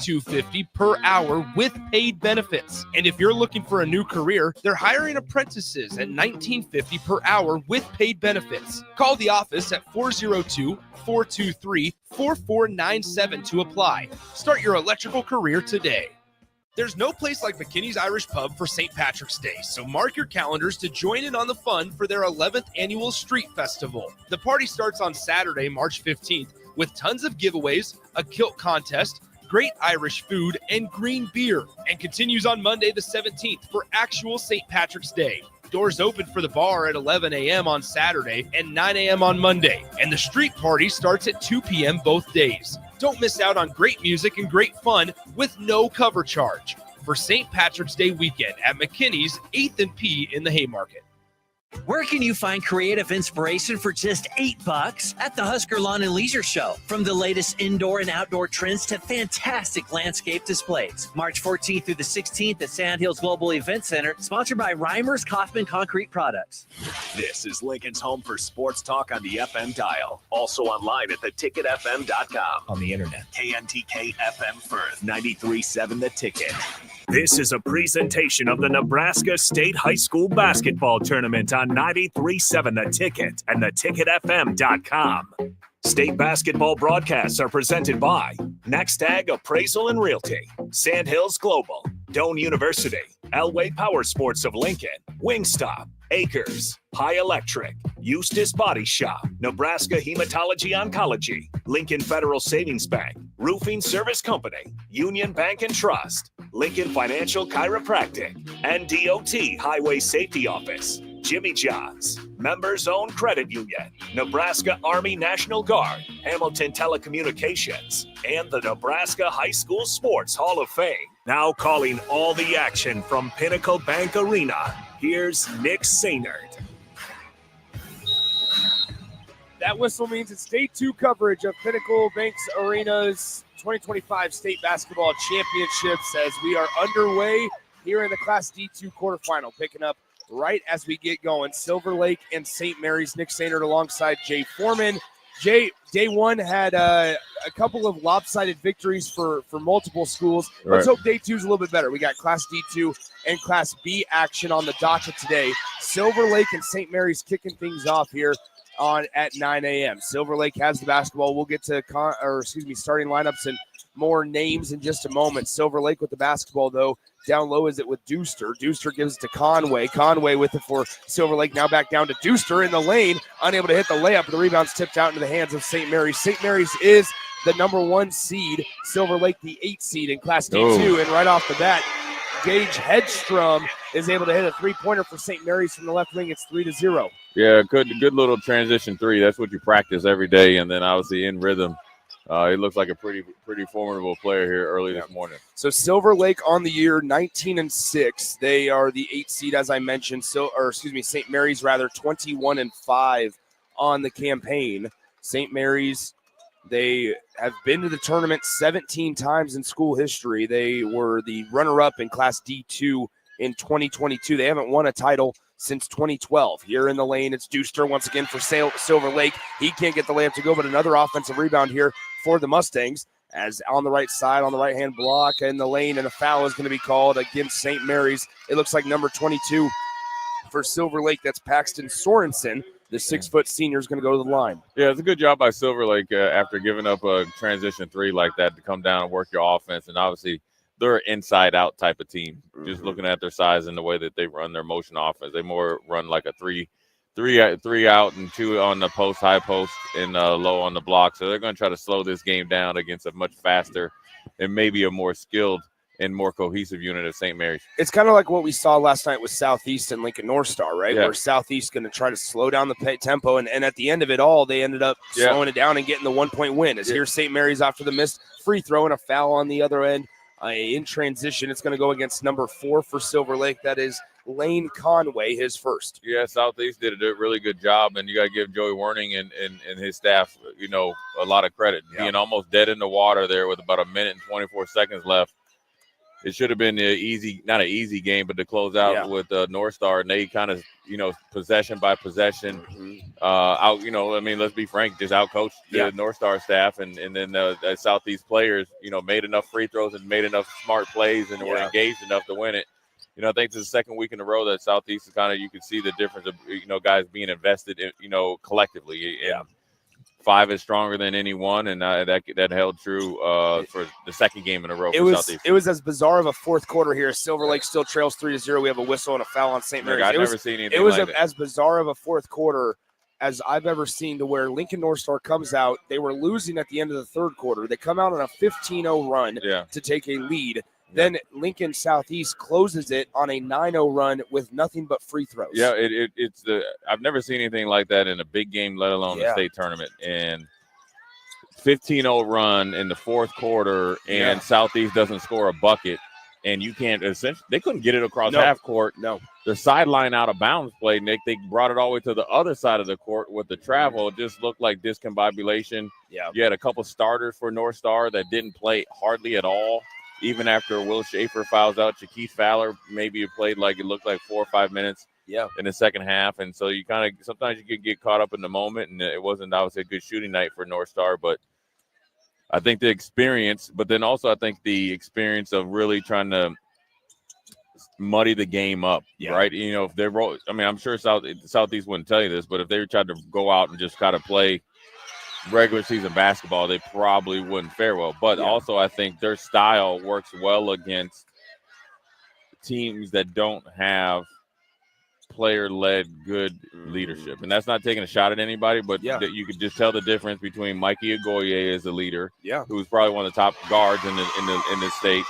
$22.50 per hour with paid benefits. And if you're looking for a new career, they're hiring apprentices at $19.50 per hour with paid benefits. Call the office at 402-423-4497 to apply. Start your electrical career today. There's no place like McKinney's Irish Pub for St. Patrick's Day, so mark your calendars to join in on the fun for their 11th annual Street Festival. The party starts on Saturday, March 15th, with tons of giveaways, a kilt contest, great Irish food, and green beer, and continues on Monday the 17th for actual St. Patrick's Day. Doors open for the bar at 11 a.m. on Saturday and 9 a.m. on Monday, and the street party starts at 2 p.m. both days. Don't miss out on great music and great fun with no cover charge for St. Patrick's Day weekend at McKinney's 8th and P in the Haymarket. Where can you find creative inspiration for just $8? At the Husker Lawn and Leisure Show. From the latest indoor and outdoor trends to fantastic landscape displays. March 14th through the 16th at Sandhills Global Event Center, sponsored by Reimers Kaufman Concrete Products. This is Lincoln's home for sports talk on the FM dial. Also online at theticketfm.com. On the internet. KNTK FM Firth, 93.7 The Ticket. This is a presentation of the Nebraska State High School Basketball Tournament on 93.7 The Ticket and theticketfm.com. State basketball broadcasts are presented by Next Ag Appraisal and Realty, Sandhills Global, Doane University, Elway Power Sports of Lincoln, Wingstop, Acres, High Electric, Eustis Body Shop, Nebraska Hematology Oncology, Lincoln Federal Savings Bank, Roofing Service Company, Union Bank and Trust, Lincoln Financial Chiropractic, NDOT Highway Safety Office, Jimmy John's, Members-Owned Credit Union, Nebraska Army National Guard, Hamilton Telecommunications, and the Nebraska High School Sports Hall of Fame. Now calling all the action from Pinnacle Bank Arena, here's Nick Sainert. That whistle means it's day 2 coverage of Pinnacle Banks Arena's 2025 State Basketball Championships as we are underway here in the Class D2 quarterfinal, picking up right as we get going. Silver Lake and St. Mary's. Nick Sainert alongside Jay Foreman. Jay, day 1 had a couple of lopsided victories for multiple schools. Right. Let's hope day 2 is a little bit better. We got Class D2 and Class B action on the docket today. Silver Lake and St. Mary's kicking things off here at 9 a.m. Silver Lake has the basketball. We'll get to starting lineups and more names in just a moment. Silver Lake with the basketball, though. Down low is it with Deuster. Deuster gives it to Conway. Conway with it for Silver Lake. Now back down to Deuster in the lane. Unable to hit the layup. The rebound's tipped out into the hands of St. Mary's. St. Mary's is the number 1 seed. Silver Lake the 8th seed in Class D2. And right off the bat, Gage Hedstrom is able to hit a three-pointer for St. Mary's from the left wing. It's 3-0. Yeah, good little transition three. That's what you practice every day, and then obviously in rhythm. He looks like a pretty formidable player here early this morning. So Silver Lake on the year 19-6. They are the 8th seed, as I mentioned. St. Mary's 21-5 on the campaign. St. Mary's, they have been to the tournament 17 times in school history. They were the runner-up in Class D2 in 2022. They haven't won a title since 2012. Here in the lane, it's Deuster once again for Silver Lake. He can't get the layup to go, but another offensive rebound here for the Mustangs. As on the right side, on the right-hand block in the lane, and a foul is going to be called against St. Mary's. It looks like number 22 for Silver Lake. That's Paxton Sorensen. The 6-foot senior is going to go to the line. Yeah, it's a good job by Silver Lake after giving up a transition three like that to come down and work your offense. And obviously, they're an inside-out type of team. Just looking at their size and the way that they run their motion offense, they more run like a three out and 2 on the post, high post, and low on the block. So they're going to try to slow this game down against a much faster and maybe a more skilled and more cohesive unit of St. Mary's. It's kind of like what we saw last night with Southeast and Lincoln North Star, right? Yeah. Where Southeast going to try to slow down the tempo, and at the end of it all, they ended up slowing it down and getting the 1-point win. As here's St. Mary's after the missed free throw and a foul on the other end. In transition, it's going to go against number 4 for Silver Lake. That is Lane Conway, his first. Yeah, Southeast did a really good job, and you got to give Joey Werning and his staff, a lot of credit. Being almost dead in the water there with about a minute and 24 seconds left. it should have been not an easy game, but to close out with North Star, and they kind of, possession by possession, let's be frank, just outcoached the North Star staff, and then the Southeast players, made enough free throws and made enough smart plays and were engaged enough to win it. I think this is the second week in a row that Southeast is kind of, you can see the difference of, guys being invested in, collectively. And 5 is stronger than any one, and that held true for the second game in a row for Southeast. It was as bizarre of a fourth quarter here. Silver Lake still trails 3-0. We have a whistle and a foul on St. Mary's. I've never seen anything It was like that. as bizarre of a fourth quarter as I've ever seen, to where Lincoln North Star comes out. They were losing at the end of the third quarter. They come out on a 15-0 run to take a lead. Then Lincoln Southeast closes it on a 9-0 run with nothing but free throws. Yeah, I've never seen anything like that in a big game, let alone a state tournament. And 15-0 run in the fourth quarter, and Southeast doesn't score a bucket, and you can't essentially. They couldn't get it across half court. No, the sideline out of bounds play, Nick. They brought it all the way to the other side of the court with the travel. It just looked like discombobulation. Yeah, you had a couple starters for North Star that didn't play hardly at all. Even after Will Schaefer fouls out, Shaquille Fowler maybe played like it looked like 4 or 5 minutes in the second half. And so you kind of sometimes you could get caught up in the moment, and it wasn't obviously a good shooting night for North Star. But I think the experience, but then also I think the experience of really trying to muddy the game up, right? If they roll, I'm sure Southeast wouldn't tell you this, but if they tried to go out and just kind of play regular season basketball, they probably wouldn't fare well. But also I think their style works well against teams that don't have player-led good leadership. And that's not taking a shot at anybody, but you could just tell the difference between Mikey Agoye as a leader, who's probably one of the top guards in the state,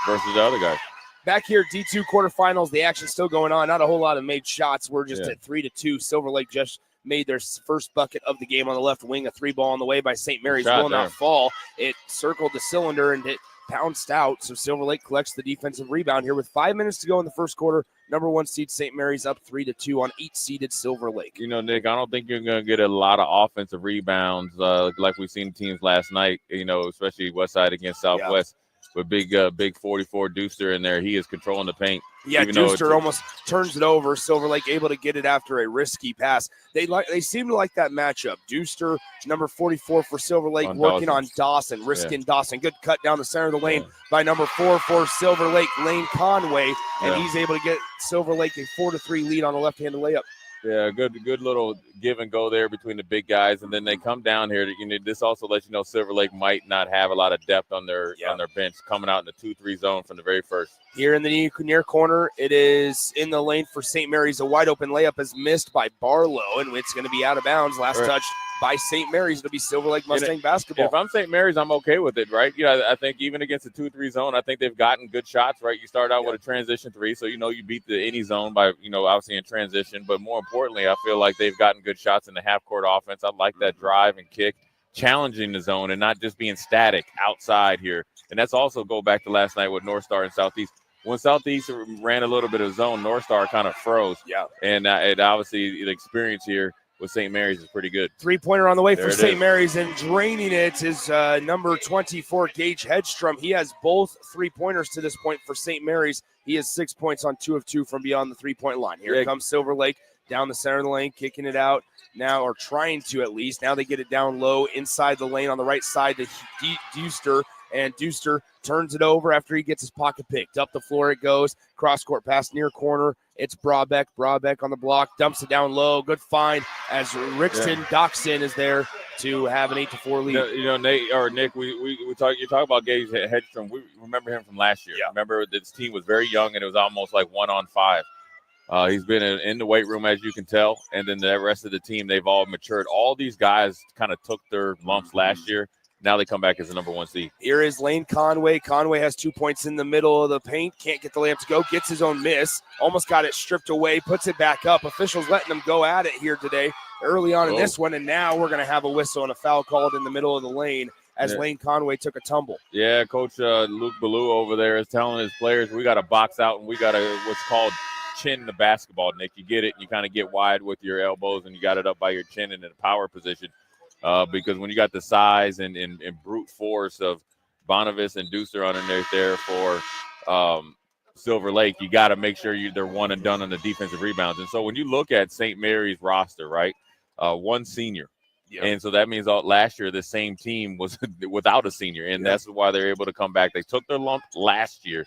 versus the other guys. Back here, D2 quarterfinals, the action's still going on. Not a whole lot of made shots. We're just at 3-2. Silver Lake just made their first bucket of the game on the left wing. A 3-ball on the way by St. Mary's will not fall. It circled the cylinder and it pounced out. So Silver Lake collects the defensive rebound here with 5 minutes to go in the first quarter. Number 1 seed St. Mary's up 3-2 on 8-seeded Silver Lake. Nick, I don't think you're going to get a lot of offensive rebounds like we've seen teams last night, especially Westside against Southwest. With big 44 Deuster in there. He is controlling the paint. Yeah, Deuster almost turns it over. Silver Lake able to get it after a risky pass. They seem to like that matchup. Deuster, number 44 for Silver Lake, working on Dawson, risking Dawson. Good cut down the center of the lane by number 4 for Silver Lake, Lane Conway, and he's able to get Silver Lake a 4-3 lead on a left-handed layup. Yeah, good little give and go there between the big guys, and then they come down here. This also lets you know Silver Lake might not have a lot of depth on their bench, coming out in the 2-3 zone from the very first. Here in the near corner, it is in the lane for St. Mary's. A wide open layup is missed by Barlow, and it's going to be out of bounds. Last touch by St. Mary's. It'll be Silver Lake Mustang basketball. If I'm St. Mary's, I'm okay with it, right? I think even against the 2-3 zone, I think they've gotten good shots, right? You start out with a transition 3, so you beat any zone by obviously in transition. But more importantly, I feel like they've gotten good shots in the half-court offense. I like that drive and kick, challenging the zone and not just being static outside here. And that's also go back to last night with North Star and Southeast. When Southeast ran a little bit of zone, North Star kind of froze. Yeah, and it obviously the experience here with St. Mary's is pretty good. 3-pointer on the way for St. Mary's, and draining it is number 24, Gage Hedstrom. He has both 3-pointers to this point for St. Mary's. He has 6 points on 2 of 2 from beyond the 3-point line. Here comes Silver Lake down the center of the lane, kicking it out now, or trying to at least. Now they get it down low inside the lane on the right side to Deuster, and Deuster turns it over after he gets his pocket picked. Up the floor it goes. Cross-court pass near corner. It's Brabeck. Brabeck on the block. Dumps it down low. Good find as Rixton Doxson is there to have an 8-4 lead. Nate or Nick, you talk about Gage Hedstrom. We remember him from last year. Yeah. Remember this team was very young and it was almost like 1-on-5. He's been in the weight room, as you can tell, and then the rest of the team, they've all matured. All these guys kind of took their lumps last year. Now they come back as the number 1 seed. Here is Lane Conway. Conway has 2 points in the middle of the paint. Can't get the layup to go. Gets his own miss. Almost got it stripped away. Puts it back up. Officials letting them go at it here today early on in this one. And now we're going to have a whistle and a foul called in the middle of the lane as Lane Conway took a tumble. Yeah, Coach Luke Ballou over there is telling his players, we got to box out and we got to what's called chin the basketball, Nick. You get it. And you kind of get wide with your elbows and you got it up by your chin in a power position. Because when you got the size and brute force of Bonavis and Deucer underneath there for Silver Lake, you got to make sure they're one and done on the defensive rebounds. And so when you look at St. Mary's roster, right, one senior. Yep. And so that means last year the same team was without a senior, and that's why they're able to come back. They took their lump last year.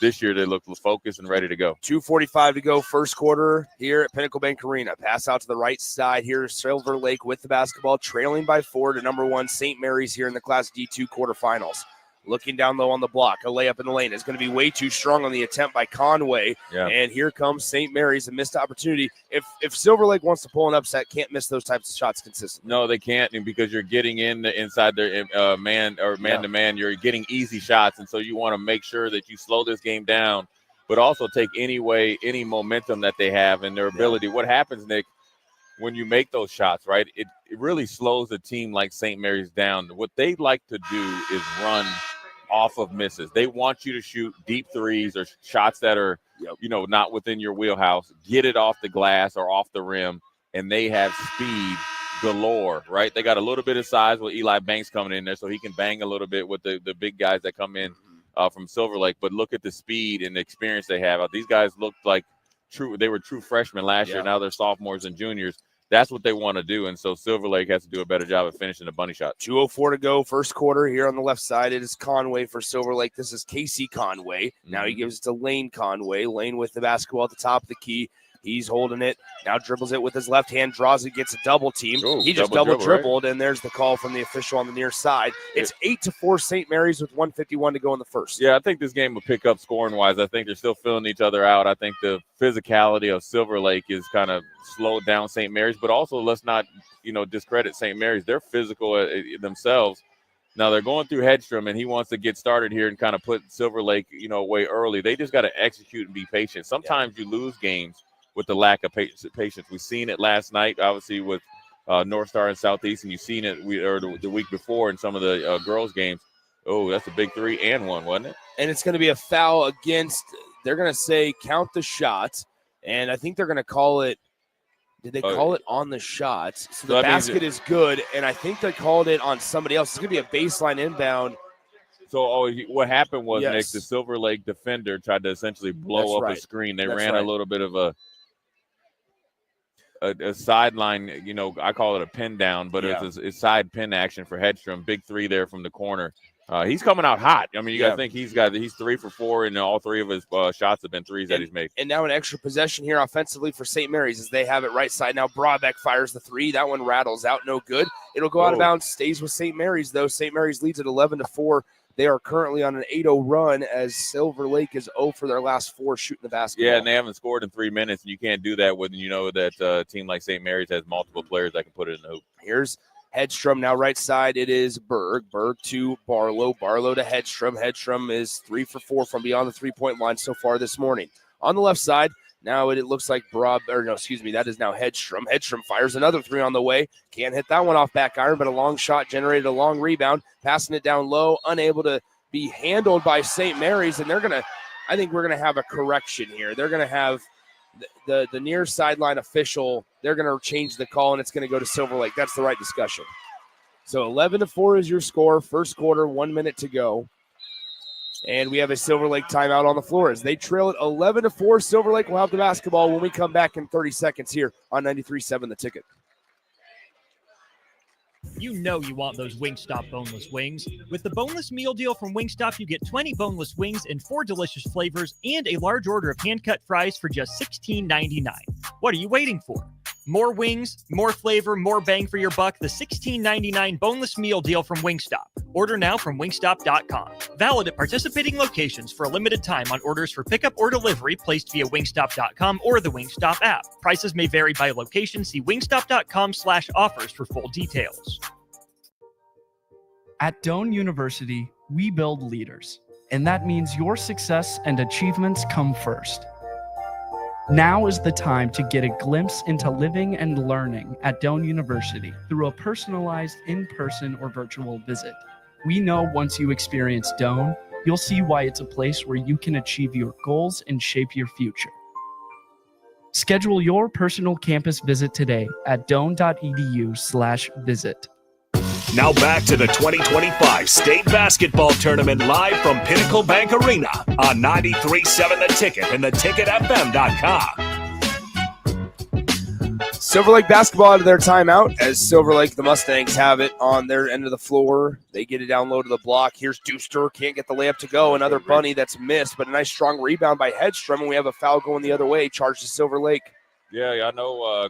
This year they look focused and ready to go. 2:45 to go, first quarter here at Pinnacle Bank Arena. Pass out to the right side here. Silver Lake with the basketball, trailing by 4 to number 1 St. Mary's here in the Class D2 quarterfinals. Looking down low on the block, a layup in the lane is going to be way too strong on the attempt by Conway. Yeah. And here comes St. Mary's, a missed opportunity. If Silver Lake wants to pull an upset, can't miss those types of shots consistently. No, they can't, because you're getting inside their man-to-man. You're getting easy shots, and so you want to make sure that you slow this game down, but also take any momentum that they have and their ability. What happens, Nick, when you make those shots, right, it really slows a team like St. Mary's down. What they like to do is run off of misses. They want you to shoot deep threes or shots that are, not within your wheelhouse. Get it off the glass or off the rim, and they have speed galore, right? They got a little bit of size with Eli Banks coming in there, so he can bang a little bit with the big guys that come in from Silver Lake. But look at the speed and the experience they have. These guys looked like they were true freshmen last year. Now they're sophomores and juniors. That's what they want to do, and so Silver Lake has to do a better job of finishing the bunny shot. 2:04 to go, first quarter here on the left side. It is Conway for Silver Lake. This is Casey Conway. Now he gives it to Lane Conway. Lane with the basketball at the top of the key. He's holding it. Now dribbles it with his left hand, draws it, gets a double team. He just double dribbled, right? And there's the call from the official on the near side. It's 8-4 St. Mary's with 1:51 to go in the first. Yeah, I think this game will pick up scoring-wise. I think they're still filling each other out. I think the physicality of Silver Lake is kind of slowed down St. Mary's, but also let's not, discredit St. Mary's. They're physical themselves. Now they're going through Hedstrom, and he wants to get started here and kind of put Silver Lake, away early. They just got to execute and be patient. Sometimes you lose games with the lack of patience. We've seen it last night, obviously, with North Star and Southeast, and you've seen it the week before in some of the girls' games. Oh, that's a big 3 and 1, wasn't it? And it's going to be a foul against – they're going to say count the shot, and I think they're going to call it – did they call it on the shot? So the basket is good, and I think they called it on somebody else. It's going to be a baseline inbound. So what happened was, Nick, the Silver Lake defender tried to essentially blow up a screen. They ran a little bit of a sideline, I call it a pin down, but it's a side pin action for Hedstrom. Big 3 there from the corner. He's coming out hot. I mean, you got to think he's 3 for 4, and all 3 of his shots have been threes that he's made. And now an extra possession here offensively for St. Mary's as they have it right side. Now Broadbeck fires the 3. That one rattles out, no good. It'll go out of bounds, stays with St. Mary's, though. St. Mary's leads at 11-4. They are currently on an 8-0 run as Silver Lake is 0 for their last 4 shooting the basketball. Yeah, and they haven't scored in 3 minutes, and you can't do that when that a team like St. Mary's has multiple players that can put it in the hoop. Here's Hedstrom now right side. It is Berg. Berg to Barlow. Barlow to Hedstrom. Hedstrom is 3 for 4 from beyond the three-point line so far this morning. On the left side, now it looks like that is now Hedstrom. Hedstrom fires another 3 on the way. Can't hit that one off back iron, but a long shot generated a long rebound. Passing it down low, unable to be handled by St. Mary's, and I think we're going to have a correction here. They're going to have the near sideline official, they're going to change the call, and it's going to go to Silver Lake. That's the right discussion. So 11-4 is your score. First quarter, 1 minute to go. And we have a Silver Lake timeout on the floor as they trail it 11-4. Silver Lake will have the basketball when we come back in 30 seconds here on 93.7 The Ticket. You know you want those Wingstop boneless wings. With the boneless meal deal from Wingstop, you get 20 boneless wings in 4 delicious flavors and a large order of hand-cut fries for just $16.99. What are you waiting for? More wings, more flavor, more bang for your buck. The $16.99 boneless meal deal from Wingstop. Order now from wingstop.com. Valid at participating locations for a limited time on orders for pickup or delivery placed via wingstop.com or the Wingstop app. Prices may vary by location. See wingstop.com/offers for full details. At Doane University, we build leaders, and that means your success and achievements come first. Now is the time to get a glimpse into living and learning at Doane University through a personalized in-person or virtual visit. We know once you experience Doane, you'll see why it's a place where you can achieve your goals and shape your future. Schedule your personal campus visit today at doane.edu/visit. Now back to the 2025 State Basketball Tournament live from Pinnacle Bank Arena on 93.7 The Ticket and theticketfm.com. Silver Lake basketball out of their timeout as Silver Lake, the Mustangs, have it on their end of the floor. They get it down low to the block. Here's Deuster. Can't get the layup to go. Another bunny that's missed, but a nice strong rebound by Hedstrom, and we have a foul going the other way. Charge to Silver Lake. Yeah, I know,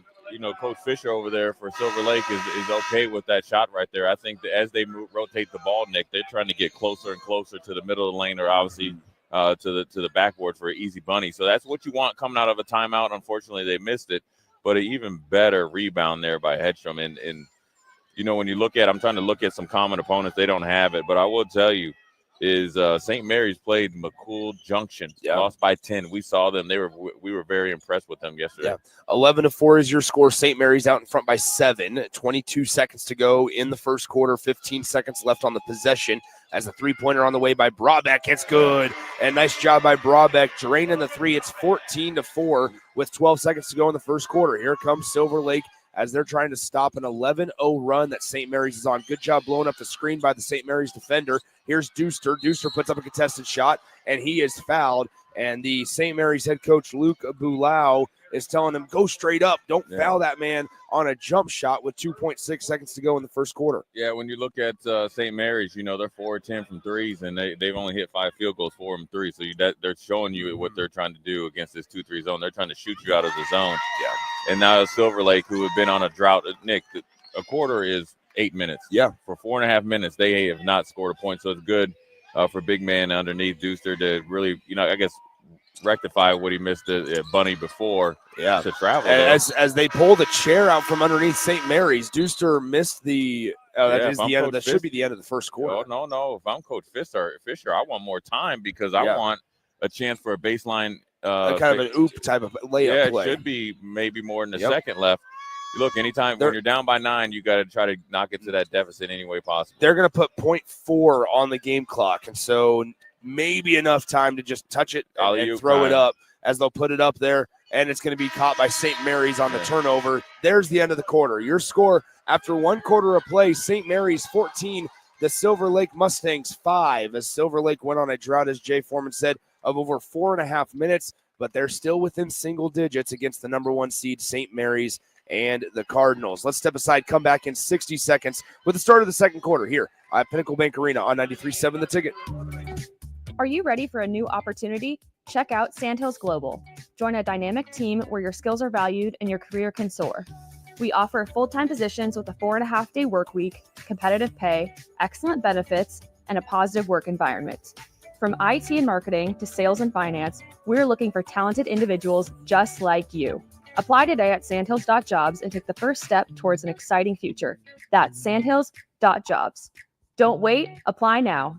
Coach Fisher over there for Silver Lake is okay with that shot right there. I think that as they rotate the ball, Nick, they're trying to get closer and closer to the middle of the lane or obviously to the backboard for an easy bunny. So that's what you want coming out of a timeout. Unfortunately, they missed it. But an even better rebound there by Hedstrom. And when you look at, I'm trying to look at some common opponents. They don't have it. But I will tell you is St. Mary's played McCool Junction, lost by 10. We saw them. We were very impressed with them yesterday. Yeah. 11-4 is your score. St. Mary's out in front by 7. 22 seconds to go in the first quarter. 15 seconds left on the possession. As a three-pointer on the way by Brabeck. It's good. And nice job by Brabeck. Draining the three. It's 14-4 with 12 seconds to go in the first quarter. Here comes Silver Lake as they're trying to stop an 11-0 run that St. Mary's is on. Good job blowing up the screen by the St. Mary's defender. Here's Deuster. Deuster puts up a contested shot, and he is fouled. And the St. Mary's head coach, Luke Bulau, is telling him, go straight up. Don't foul that man on a jump shot with 2.6 seconds to go in the first quarter. Yeah, when you look at St. Mary's, they're 4-10 from threes, and they've only hit 5 field goals, 4 from 3. So they're showing you what they're trying to do against this 2-3 zone. They're trying to shoot you out of the zone. Yeah. And now Silver Lake, who have been on a drought, Nick, a quarter is 8 minutes. Yeah. For 4.5 minutes, they have not scored a point. So it's good for big man underneath Deuster to really, I guess, rectify what he missed at Bunny before to travel. As they pull the chair out from underneath St. Mary's, Deuster missed the should be the end of the first quarter. No. If I'm Coach Fisher, I want more time because I want a chance for a baseline. Kind of an oop type of layup play. It should be maybe more than a second left. Look, anytime when you're down by 9, you got to try to knock it to that deficit any way possible. They're going to put 0.4 on the game clock, and so maybe enough time to just touch it and throw it up as they'll put it up there, and it's going to be caught by St. Mary's on the turnover. There's the end of the quarter. Your score after one quarter of play, St. Mary's 14, the Silver Lake Mustangs 5, as Silver Lake went on a drought, as Jay Foreman said, of over 4.5 minutes, but they're still within single digits against the number 1 seed St. Mary's and the Cardinals. Let's step aside, come back in 60 seconds with the start of the second quarter here at Pinnacle Bank Arena on 93.7 The Ticket. Are you ready for a new opportunity? Check out Sandhills Global. Join a dynamic team where your skills are valued and your career can soar. We offer full-time positions with a 4.5-day work week, competitive pay, excellent benefits, and a positive work environment. From IT and marketing to sales and finance, we're looking for talented individuals just like you. Apply today at sandhills.jobs and take the first step towards an exciting future. That's sandhills.jobs. Don't wait, apply now.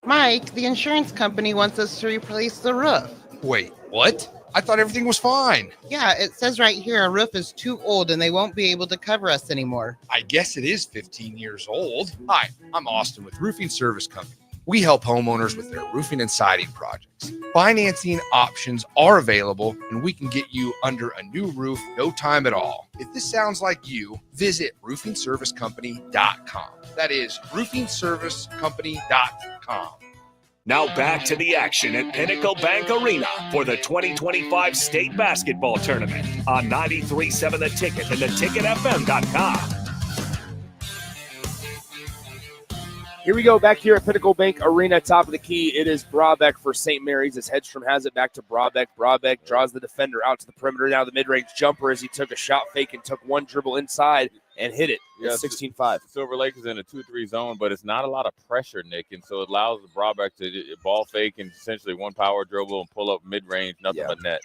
Mike, the insurance company wants us to replace the roof. Wait, what? I thought everything was fine. Yeah, it says right here our roof is too old and they won't be able to cover us anymore. I guess it is 15 years old. Hi, I'm Austin with Roofing Service Company. We help homeowners with their roofing and siding projects. Financing options are available, and we can get you under a new roof no time at all. If this sounds like you, visit roofingservicecompany.com. That is roofingservicecompany.com. Now back to the action at Pinnacle Bank Arena for the 2025 State Basketball Tournament on 93.7 The Ticket and theticketfm.com. Here we go back here at Pinnacle Bank Arena, top of the key. It is Brabeck for St. Mary's as Hedstrom has it back to Brabeck. Brabeck draws the defender out to the perimeter. Now the mid-range jumper as he took a shot fake and took one dribble inside and hit it. Yeah, 16-5. Silver Lake is in a 2-3 zone, but it's not a lot of pressure, Nick, and so it allows Brabeck to ball fake and essentially one power dribble and pull up mid-range, nothing but net.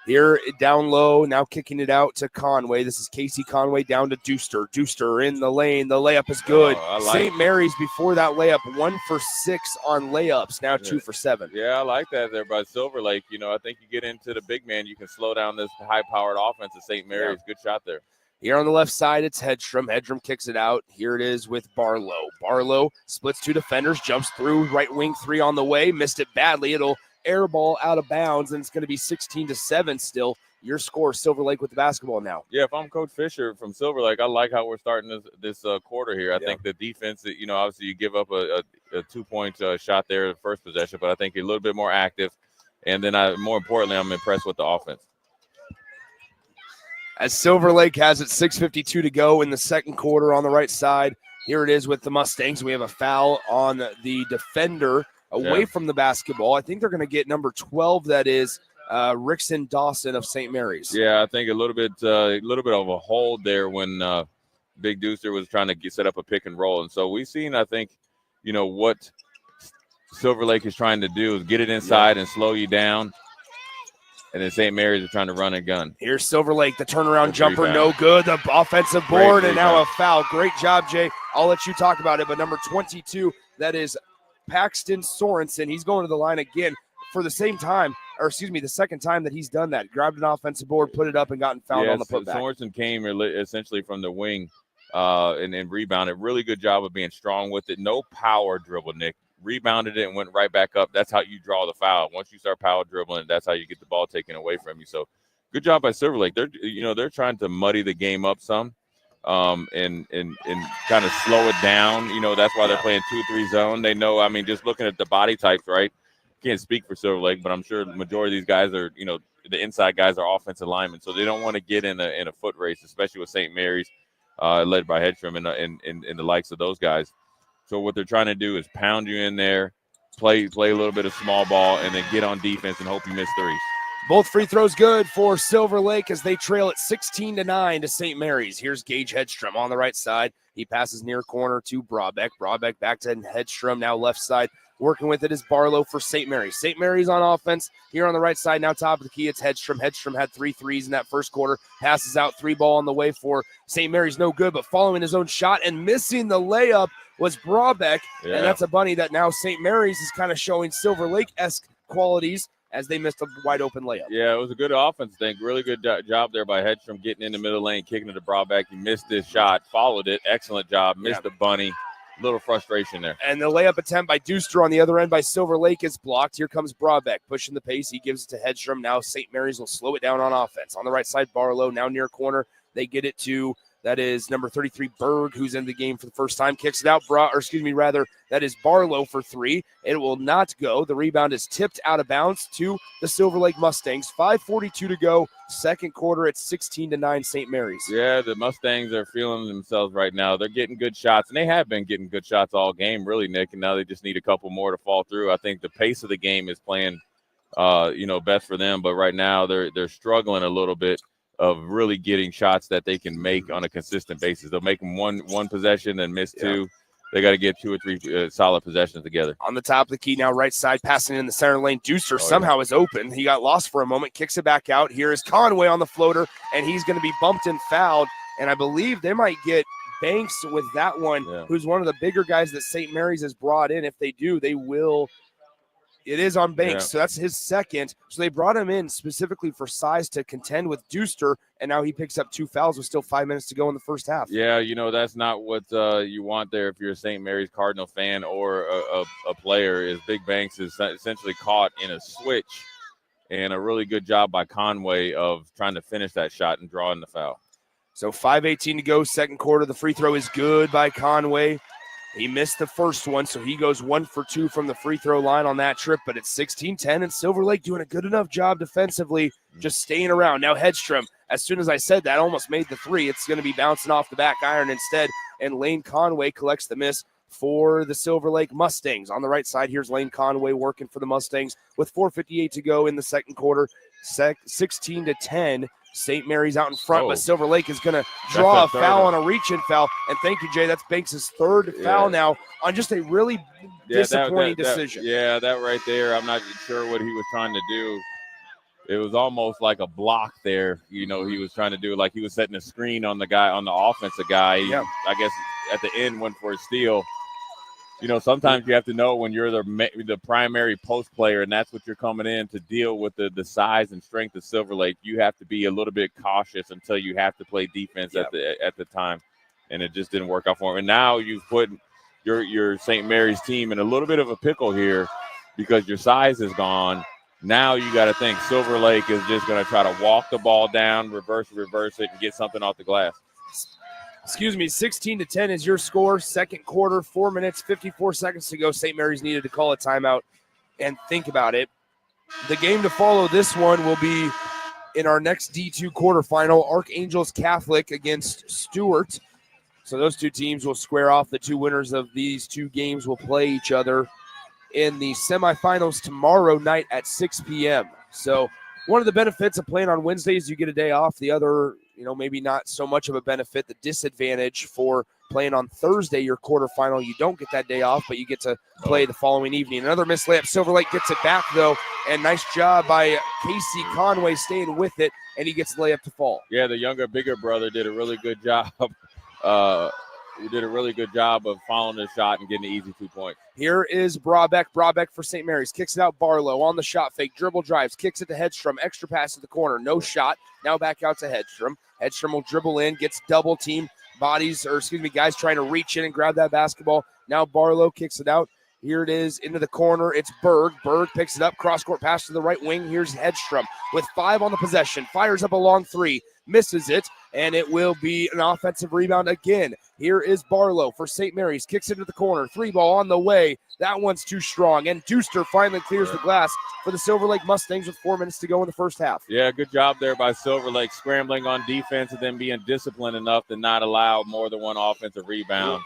Here down low, now kicking it out to Conway. This is Casey Conway down to Deuster. Deuster in the lane. The layup is good. St. Mary's before that layup, 1 for 6 on layups. Now 2 for 7. Yeah, I like that there by Silver Lake. I think you get into the big man, you can slow down this high-powered offense of St. Mary's. Yeah. Good shot there. Here on the left side, it's Hedstrom. Hedstrom kicks it out. Here it is with Barlow. Barlow splits 2 defenders, jumps through, right wing 3 on the way. Missed it badly. It'll air ball out of bounds, and it's going to be 16-7 still Your score, Silver Lake with the basketball now. Yeah, if I'm Coach Fisher from Silver Lake, I like how we're starting this quarter here. I think the defense, obviously you give up a 2-point shot there the first possession, but I think you're a little bit more active. And then more importantly, I'm impressed with the offense. As Silver Lake has it 6:52 to go in the second quarter on the right side. Here it is with the Mustangs. We have a foul on the defender away from the basketball. I think they're going to get number 12. That is Rickson Dawson of St. Mary's. Yeah, I think a little bit of a hold there when Big Deucer was trying to set up a pick and roll. And so we've seen, I think, what Silver Lake is trying to do is get it inside and slow you down. And then St. Mary's are trying to run a gun. Here's Silver Lake, the turnaround jumper, no good. The offensive board, and now a foul. Great job, Jay. I'll let you talk about it. But number 22, that is Paxton Sorensen. He's going to the line again for the second time that he's done that. Grabbed an offensive board, put it up, and gotten fouled on the putback. Sorensen came essentially from the wing and rebounded. Really good job of being strong with it. No power dribble, Nick. Rebounded it and went right back up. That's how you draw the foul. Once you start power dribbling, that's how you get the ball taken away from you. So good job by Silver Lake. They're trying to muddy the game up some and kind of slow it down. That's why they're playing 2-3 zone. They know, just looking at the body types, right? Can't speak for Silver Lake, but I'm sure the majority of these guys are, the inside guys are offensive linemen. So they don't want to get in a foot race, especially with St. Mary's led by Hedstrom and the likes of those guys. So what they're trying to do is pound you in there, play a little bit of small ball, and then get on defense and hope you miss threes. Both free throws good for Silver Lake as they trail at 16-9 to St. Mary's. Here's Gage Hedstrom on the right side. He passes near corner to Brabeck. Brabeck back to Hedstrom, now left side. Working with it is Barlow for St. Mary's. St. Mary's on offense here on the right side. Now top of the key, it's Hedstrom. Hedstrom had 3 threes in that first quarter. Passes out 3 ball on the way for St. Mary's. No good, but following his own shot and missing the layup was Brabeck. Yeah. And that's a bunny that now St. Mary's is kind of showing Silver Lake-esque qualities as they missed a wide open layup. Yeah, it was a good offense thing. Really good job there by Hedstrom getting in the middle lane, kicking it to Brabeck. He missed this shot, followed it. Excellent job. Missed the bunny. Little frustration there. And the layup attempt by Deuster on the other end by Silver Lake is blocked. Here comes Brabeck pushing the pace. He gives it to Hedstrom. Now St. Mary's will slow it down on offense. On the right side, Barlow now near corner. They get it to, that is number 33, Berg, who's in the game for the first time. Kicks it out, that is Barlow for 3. It will not go. The rebound is tipped out of bounds to the Silver Lake Mustangs. 5:42 to go. Second quarter at 16-9 St. Mary's. Yeah, the Mustangs are feeling themselves right now. They're getting good shots, and they have been getting good shots all game, really, Nick, and now they just need a couple more to fall through. I think the pace of the game is playing, best for them, but right now they're struggling a little bit of really getting shots that they can make on a consistent basis. They'll make them one possession and miss 2. They got to get 2 or 3 solid possessions together. On the top of the key now, right side, passing in the center lane. Deucer somehow is open. He got lost for a moment, kicks it back out. Here is Conway on the floater, and he's going to be bumped and fouled. And I believe they might get Banks with that one, who's one of the bigger guys that St. Mary's has brought in. If they do, they will. It is on Banks, so that's his second. So they brought him in specifically for size to contend with Deuster, and now he picks up 2 fouls with still 5 minutes to go in the first half. Yeah, that's not what you want there if you're a St. Mary's Cardinal fan or a player. Is Big Banks is essentially caught in a switch, and a really good job by Conway of trying to finish that shot and draw in the foul. So 5:18 to go, second quarter. The free throw is good by Conway. He missed the first one, so he goes 1 for 2 from the free throw line on that trip, but it's 16-10, and Silver Lake doing a good enough job defensively, just staying around. Now Hedstrom, as soon as I said that, almost made the 3. It's going to be bouncing off the back iron instead, and Lane Conway collects the miss for the Silver Lake Mustangs. On the right side, here's Lane Conway working for the Mustangs with 4:58 to go in the second quarter, 16-10. St. Mary's out in front, but Silver Lake is going to draw a foul on a reach-in foul. And thank you, Jay. That's Banks' third foul now on just a really disappointing decision. That right there, I'm not sure what he was trying to do. It was almost like a block there. He was trying to do like he was setting a screen on the guy, on the offensive guy. I guess at the end went for a steal. Sometimes you have to know when you're the primary post player, and that's what you're coming in to deal with the size and strength of Silver Lake. You have to be a little bit cautious until you have to play defense at the time, and it just didn't work out for him. And now you've put your St. Mary's team in a little bit of a pickle here because your size is gone, Now you got to think Silver Lake is just going to try to walk the ball down, reverse it, and get something off the glass. 16-10 is your score. Second quarter, 4 minutes, 54 seconds to go. St. Mary's needed to call a timeout and think about it. The game to follow this one will be in our next D2 quarterfinal, Archangels Catholic against Stewart. So those two teams will square off. The two winners of these two games will play each other in the semifinals tomorrow night at 6 p.m. So one of the benefits of playing on Wednesdays, you get a day off. The other, maybe not so much of a benefit. The disadvantage for playing on Thursday, your quarterfinal, you don't get that day off, but you get to play the following evening. Another missed layup. Silver Lake gets it back, though, and nice job by Casey Conway staying with it, and he gets the layup to fall. Yeah, the younger, bigger brother did a really good job. He did a really good job of following the shot and getting the easy 2 points. Here is Brabeck. Brabeck for St. Mary's. Kicks it out. Barlow on the shot fake. Dribble drives. Kicks it to Hedstrom. Extra pass to the corner. No shot. Now back out to Hedstrom. Hedstrom will dribble in. Gets double team. Guys trying to reach in and grab that basketball. Now Barlow kicks it out. Here it is into the corner. It's Berg. Berg picks it up. Cross-court pass to the right wing. Here's Hedstrom with 5 on the possession. Fires up a long 3. Misses it, and it will be an offensive rebound again. Here is Barlow for St. Mary's. Kicks into the corner. 3 ball on the way. That one's too strong, and Deuster finally clears the glass for the Silver Lake Mustangs with 4 minutes to go in the first half. Yeah, good job there by Silver Lake, scrambling on defense and then being disciplined enough to not allow more than one offensive rebound.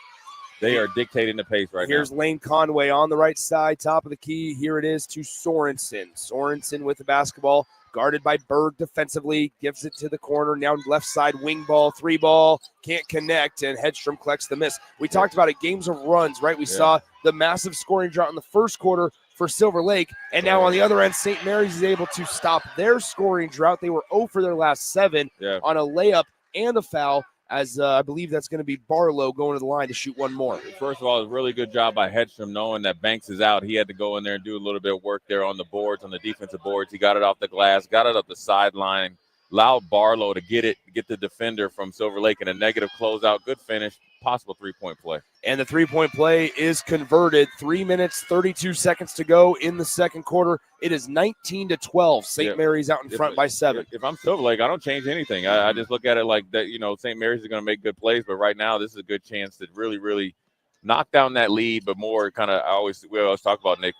They are dictating the pace right now. Here's Lane Conway on the right side, top of the key. Here it is to Sorensen. Sorensen with the basketball, guarded by Berg defensively, gives it to the corner. Now left side wing ball, 3 ball, can't connect, and Hedstrom collects the miss. We talked about it, games of runs, right? We saw the massive scoring drought in the first quarter for Silver Lake, and now on the other end, St. Mary's is able to stop their scoring drought. They were 0 for their last 7 on a layup and a foul, as I believe that's going to be Barlow going to the line to shoot one more. First of all, it's a really good job by Hedstrom knowing that Banks is out. He had to go in there and do a little bit of work there on the boards, on the defensive boards. He got it off the glass, got it up the sideline, allowed Barlow to get the defender from Silver Lake in a negative closeout. Good finish, possible 3-point play. And the 3-point play is converted. 3 minutes, 32 seconds to go in the second quarter. It is 19-12. St. Mary's out in front by 7. If I'm Silver Lake, I don't change anything. I just look at it like that. St. Mary's is going to make good plays, but right now this is a good chance to really, really knock down that lead. But more kind of, we always talk about, Nick,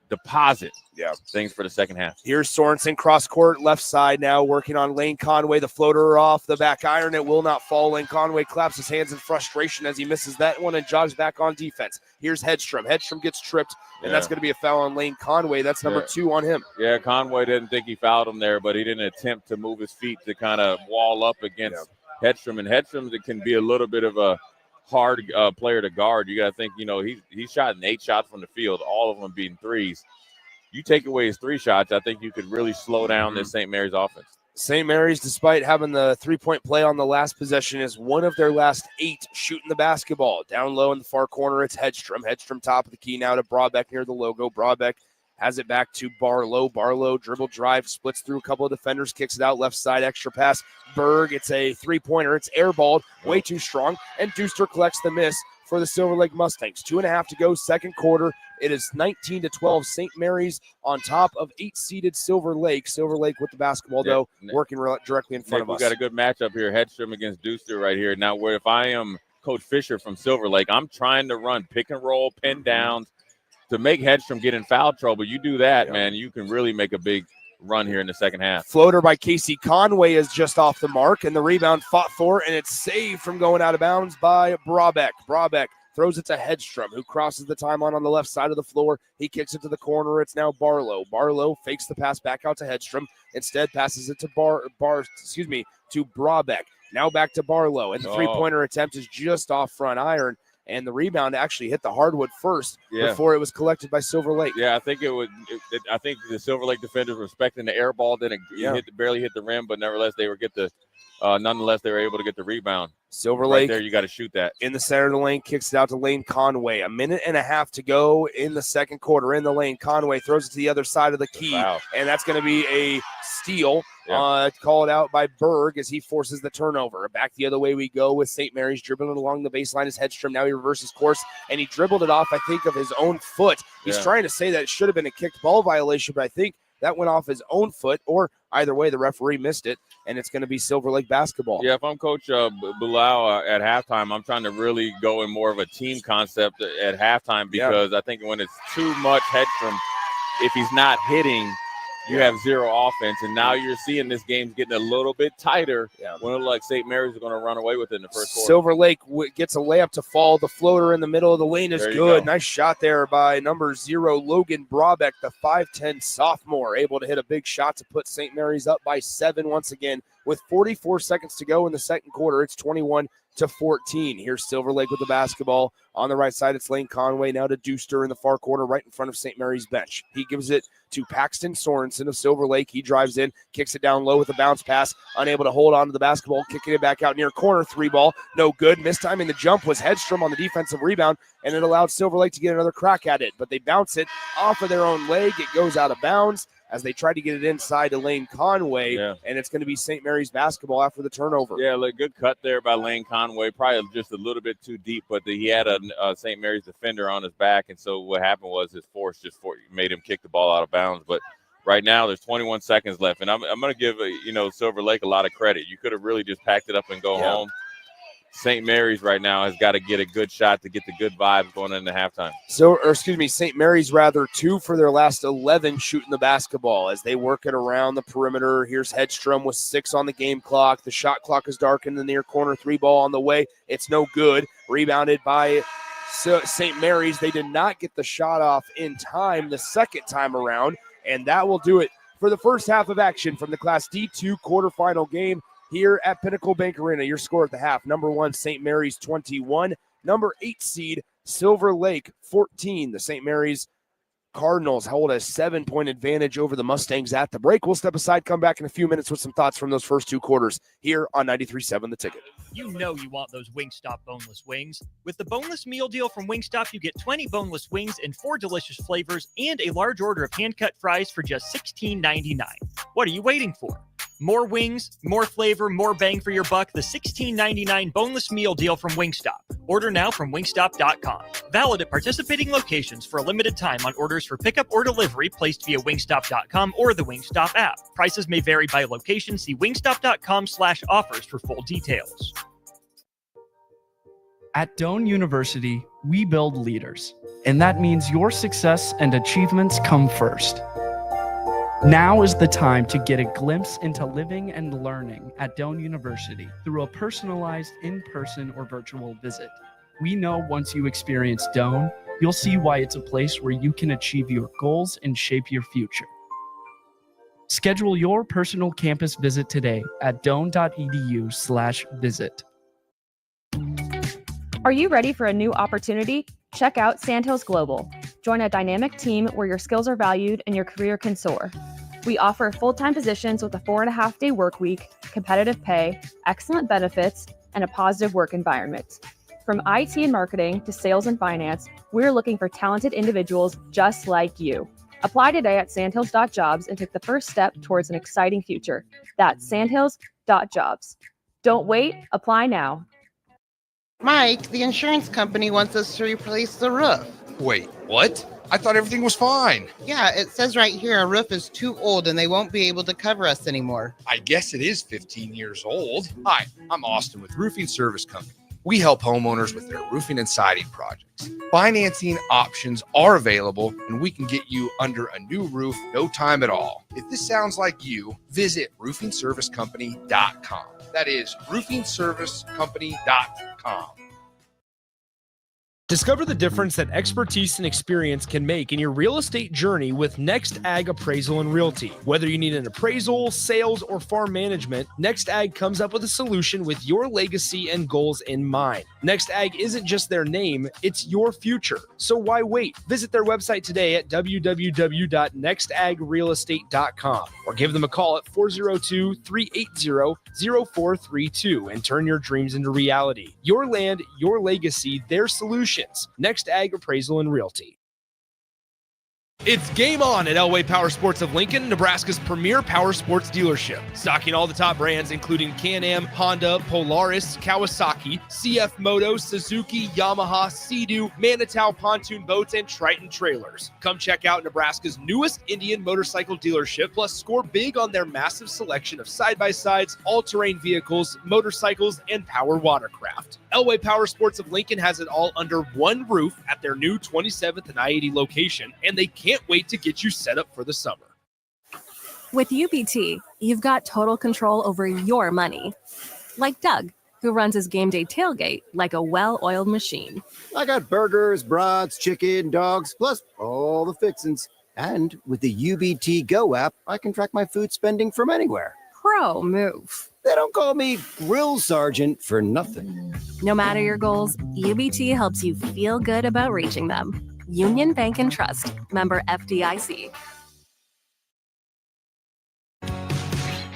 deposit things for the second half. Here's Sorensen cross court left side now working on Lane Conway. The floater off the back iron. It will not fall. Lane Conway claps his hands in frustration as he misses that one and jogs back on defense. Here's Hedstrom. Hedstrom gets tripped, and that's going to be a foul on Lane Conway. That's number 2 on him. Yeah, Conway didn't think he fouled him there, but he didn't attempt to move his feet to kind of wall up against Hedstrom. And Hedstrom, it can be a little bit of a hard player to guard. You got to think, he's shot 8 shots from the field, all of them being threes. You take away his 3 shots, I think you could really slow down this St. Mary's offense. St. Mary's, despite having the 3-point play on the last possession, is one of their last 8 shooting the basketball. Down low in the far corner, it's Hedstrom. Hedstrom top of the key now to Brabeck near the logo. Brabeck has it back to Barlow. Barlow dribble drive, splits through a couple of defenders, kicks it out left side, extra pass. Berg, it's a 3-pointer. It's airballed, way too strong, and Deuster collects the miss for the Silver Lake Mustangs. 2.5 to go, second quarter. It is 19-12. St. Mary's on top of 8-seeded Silver Lake. Silver Lake with the basketball, though, working directly in front of us. We got a good matchup here. Hedstrom against Deuster right here. Now, if I am Coach Fisher from Silver Lake, I'm trying to run pick and roll, pin downs to make Hedstrom get in foul trouble. You do that, man, you can really make a big run here in the second half. Floater by Casey Conway is just off the mark, and the rebound fought for, and it's saved from going out of bounds by Brabeck. Brabeck throws it to Hedstrom, who crosses the timeline on the left side of the floor. He kicks it to the corner. It's now Barlow. Barlow fakes the pass back out to Hedstrom. Instead, passes it to to Brabeck. Now back to Barlow, and the 3-pointer attempt is just off front iron. And the rebound actually hit the hardwood first before it was collected by Silver Lake. Yeah, I think I think the Silver Lake defenders were expecting the air ball, didn't barely hit the rim, but nevertheless they were able to get the rebound. Silver Lake there, you got to shoot that in the center of the lane, kicks it out to Lane Conway. 1.5 minutes to go in the second quarter. In the lane, Conway throws it to the other side of the key, and that's going to be a steal. Called out by Berg as he forces the turnover. Back the other way we go with St. Mary's dribbling along the baseline is Hedstrom. Now he reverses course, and he dribbled it off, I think, of his own foot. He's trying to say that it should have been a kicked ball violation, but I think that went off his own foot, or either way, the referee missed it, and it's going to be Silver Lake basketball. Yeah, if I'm Coach Bilal at halftime, I'm trying to really go in more of a team concept at halftime because I think when it's too much Hedstrom, if he's not hitting, you have zero offense. And now you're seeing this game's getting a little bit tighter when it looks like St. Mary's are going to run away with it in the first quarter. Silver Lake gets a layup to fall. The floater in the middle of the lane is good. Nice shot there by number 0, Logan Brabeck, the 5'10 sophomore, able to hit a big shot to put St. Mary's up by 7 once again. With 44 seconds to go in the second quarter, it's 21-14. Here's Silver Lake with the basketball. On the right side, it's Lane Conway. Now to Deuster in the far corner, right in front of St. Mary's bench. He gives it to Paxton Sorensen of Silver Lake. He drives in, kicks it down low with a bounce pass, unable to hold on to the basketball, kicking it back out near corner. 3 ball, no good. Mistiming the jump was Hedstrom on the defensive rebound, and it allowed Silver Lake to get another crack at it. But they bounce it off of their own leg. It goes out of bounds as they try to get it inside to Lane Conway, and it's going to be St. Mary's basketball after the turnover. Yeah, look, good cut there by Lane Conway. Probably just a little bit too deep, but he had a St. Mary's defender on his back, and so what happened was his force just made him kick the ball out of bounds. But right now there's 21 seconds left, and I'm going to give Silver Lake a lot of credit. You could have really just packed it up and go home. St. Mary's right now has got to get a good shot to get the good vibes going into halftime. St. Mary's 2 for their last 11 shooting the basketball as they work it around the perimeter. Here's Hedstrom with 6 on the game clock. The shot clock is dark in the near corner. 3 ball on the way. It's no good. Rebounded by St. Mary's. They did not get the shot off in time the second time around, and that will do it for the first half of action from the Class D2 quarterfinal game here at Pinnacle Bank Arena. Your score at the half: number 1, St. Mary's 21, number 8 seed Silver Lake 14. The St. Mary's Cardinals hold a 7-point advantage over the Mustangs at the break. We'll step aside, come back in a few minutes with some thoughts from those first 2 quarters here on 93.7 The Ticket. You know you want those Wingstop boneless wings. With the boneless meal deal from Wingstop, you get 20 boneless wings in 4 delicious flavors and a large order of hand-cut fries for just $16.99. What are you waiting for? More wings, more flavor, more bang for your buck. The $16.99 boneless meal deal from Wingstop. Order now from wingstop.com. Valid at participating locations for a limited time on orders for pickup or delivery placed via wingstop.com or the Wingstop app. Prices may vary by location. See wingstop.com/offers for full details. At Doane University, we build leaders, and that means your success and achievements come first. Now is the time to get a glimpse into living and learning at Doane University through a personalized in-person or virtual visit. We know once you experience Doane, you'll see why it's a place where you can achieve your goals and shape your future. Schedule your personal campus visit today at doane.edu/visit. Are you ready for a new opportunity? Check out Sandhills Global. Join a dynamic team where your skills are valued and your career can soar. We offer full-time positions with a 4.5-day work week, competitive pay, excellent benefits, and a positive work environment. From IT and marketing to sales and finance, we're looking for talented individuals just like you. Apply today at sandhills.jobs and take the first step towards an exciting future. That's sandhills.jobs. Don't wait, apply now. Mike, the insurance company wants us to replace the roof. Wait, what? I thought everything was fine. Yeah, it says right here our roof is too old and they won't be able to cover us anymore. I guess it is 15 years old. Hi, I'm Austin with Roofing Service Company. We help homeowners with their roofing and siding projects. Financing options are available, and we can get you under a new roof no time at all. If this sounds like you, visit roofingservicecompany.com. That is roofingservicecompany.com. Discover the difference that expertise and experience can make in your real estate journey with Next Ag Appraisal and Realty. Whether you need an appraisal, sales, or farm management, Next Ag comes up with a solution with your legacy and goals in mind. Next Ag isn't just their name, it's your future. So why wait? Visit their website today at www.nextagrealestate.com or give them a call at 402-380-0432 and turn your dreams into reality. Your land, your legacy, their solution. Next Ag Appraisal and Realty. It's game on at Elway Power Sports of Lincoln, Nebraska's premier power sports dealership. Stocking all the top brands, including Can-Am, Honda, Polaris, Kawasaki, CF Moto, Suzuki, Yamaha, Sea-Doo, Manitow pontoon boats, and Triton trailers. Come check out Nebraska's newest Indian motorcycle dealership, plus score big on their massive selection of side-by-sides, all-terrain vehicles, motorcycles, and power watercraft. Elway Power Sports of Lincoln has it all under one roof at their new 27th and I-80 location, and they can't wait to get you set up for the summer. With UBT, you've got total control over your money. Like Doug, who runs his game day tailgate like a well-oiled machine. I got burgers, brats, chicken, dogs, plus all the fixins. And with the UBT Go app, I can track my food spending from anywhere. Pro move. They don't call me Grill Sergeant for nothing. No matter your goals, UBT helps you feel good about reaching them. Union Bank and Trust. Member FDIC.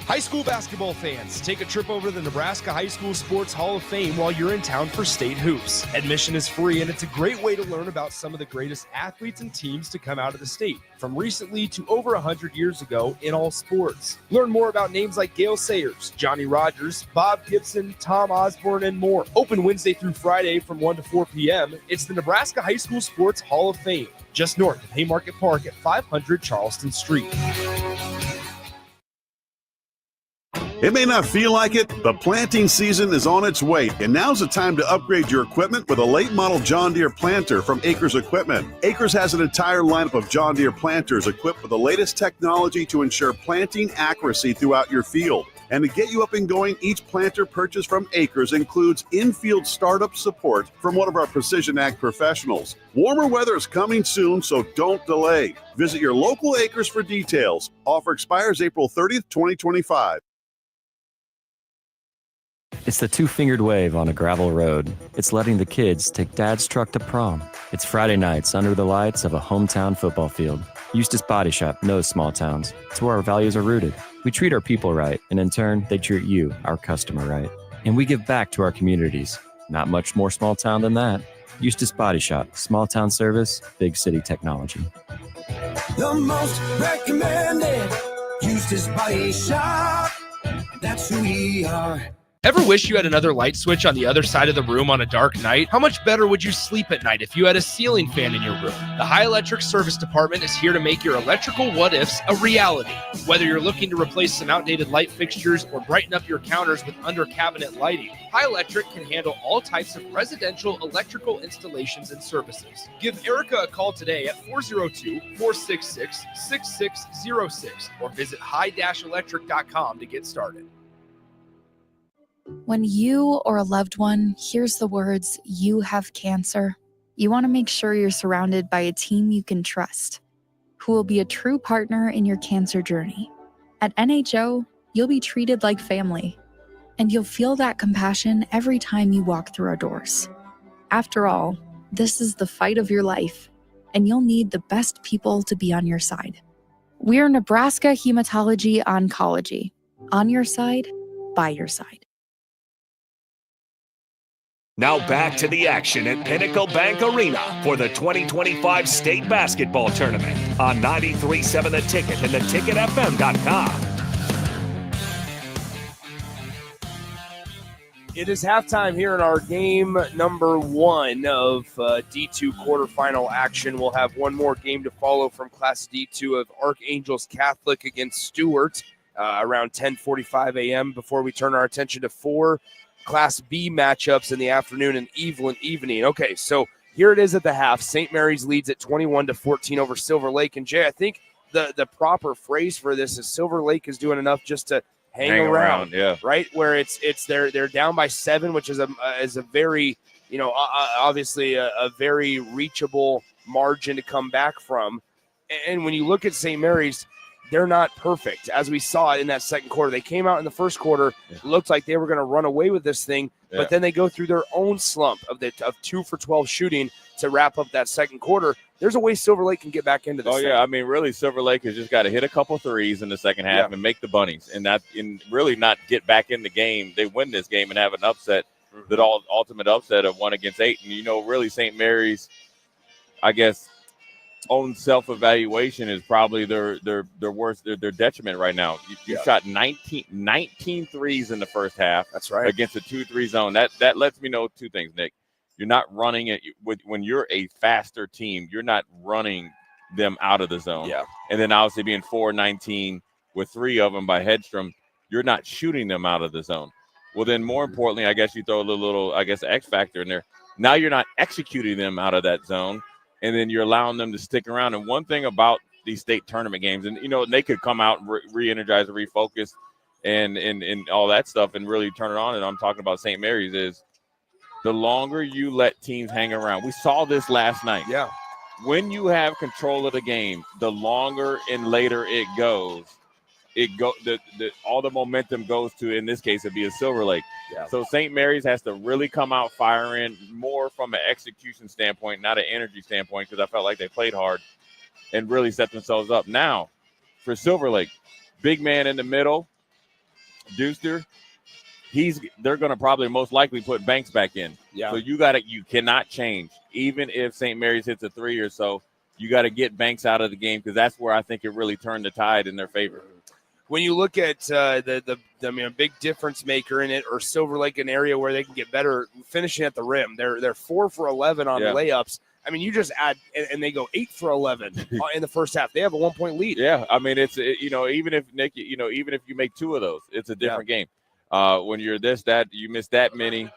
High school basketball fans, take a trip over to the Nebraska High School Sports Hall of Fame while you're in town for state hoops. Admission is free, and it's a great way to learn about some of the greatest athletes and teams to come out of the state, from recently to over 100 years ago in all sports. Learn more about names like Gale Sayers, Johnny Rogers, Bob Gibson, Tom Osborne, and more. Open Wednesday through Friday from 1 to 4 p.m. It's the Nebraska High School Sports Hall of Fame, just north of Haymarket Park at 500 Charleston Street. It may not feel like it, but planting season is on its way, and now's the time to upgrade your equipment with a late model John Deere planter from Acres Equipment. Acres has an entire lineup of John Deere planters equipped with the latest technology to ensure planting accuracy throughout your field. And to get you up and going, each planter purchase from Acres includes in-field startup support from one of our Precision Ag professionals. Warmer weather is coming soon, so don't delay. Visit your local Acres for details. Offer expires April 30th, 2025. It's the two-fingered wave on a gravel road. It's letting the kids take Dad's truck to prom. It's Friday nights under the lights of a hometown football field. Eustace Body Shop knows small towns. It's where our values are rooted. We treat our people right, and in turn, they treat you, our customer, right. And we give back to our communities. Not much more small town than that. Eustace Body Shop, small town service, big city technology. The most recommended Eustace Body Shop. That's who we are. Ever wish you had another light switch on the other side of the room on a dark night? How much better would you sleep at night if you had a ceiling fan in your room? The High Electric Service Department is here to make your electrical what-ifs a reality. Whether you're looking to replace some outdated light fixtures or brighten up your counters with under-cabinet lighting, High Electric can handle all types of residential electrical installations and services. Give Erica a call today at 402-466-6606 or visit high-electric.com to get started. When you or a loved one hears the words, "You have cancer," you want to make sure you're surrounded by a team you can trust, who will be a true partner in your cancer journey. At NHO, you'll be treated like family, and you'll feel that compassion every time you walk through our doors. After all, this is the fight of your life, and you'll need the best people to be on your side. We're Nebraska Hematology Oncology. On your side, by your side. Now back to the action at Pinnacle Bank Arena for the 2025 State Basketball Tournament on 93.7 The Ticket and theticketfm.com. It is halftime here in our game number one of D2 quarterfinal action. We'll have one more game to follow from Class D2 of Archangels Catholic against Stewart around 10:45 a.m. before we turn our attention to four Class B matchups in the afternoon and evening. Okay, so here it is at the half. St. Mary's leads at 21-14 over Silver Lake. And Jay, I think the proper phrase for this is Silver Lake is doing enough just to hang around, yeah. Right? Where it's they're down by 7, which is a very, obviously a very reachable margin to come back from. And when you look at St. Mary's, they're not perfect, as we saw it in that second quarter. They came out in the first quarter, it looked like they were going to run away with this thing, but then they go through their own slump of 2 for 12 shooting to wrap up that second quarter. There's a way Silver Lake can get back into this thing. I mean, really, Silver Lake has just got to hit a couple threes in the second half and make the bunnies, and really not get back in the game. They win this game and have an upset, ultimate upset of 1 against 8. And, really, St. Mary's, I guess, own self-evaluation is probably their worst, their detriment right now. You shot 19 threes in the first half. That's right. Against a 2-3 zone. That lets me know two things, Nick. You're not running it when you're a faster team. You're not running them out of the zone. Yeah. And then obviously being 4-19 with 3 of them by Hedstrom, you're not shooting them out of the zone. Well, then more importantly, I guess you throw a little X factor in there. Now you're not executing them out of that zone, and then you're allowing them to stick around. And one thing about these state tournament games, and, they could come out and re-energize and refocus and all that stuff and really turn it on. And I'm talking about St. Mary's is the longer you let teams hang around. We saw this last night. Yeah. When you have control of the game, the longer and later it goes, all the momentum goes to, in this case, it'd be a Silver Lake. Yeah. So St. Mary's has to really come out firing more from an execution standpoint, not an energy standpoint, because I felt like they played hard and really set themselves up. Now, for Silver Lake, big man in the middle, Deuster, they're going to probably most likely put Banks back in. Yeah. So you cannot change. Even if St. Mary's hits a 3 or so, you got to get Banks out of the game, because that's where I think it really turned the tide in their favor. When you look at the big difference maker in it, or Silver Lake, an area where they can get better finishing at the rim, they're 4 for 11 on layups. I mean, you just add, and they go 8 for 11 in the first half. They have a 1-point lead. Yeah, I mean, even if Nick, even if you make 2 of those, it's a different game. When you're you miss that many,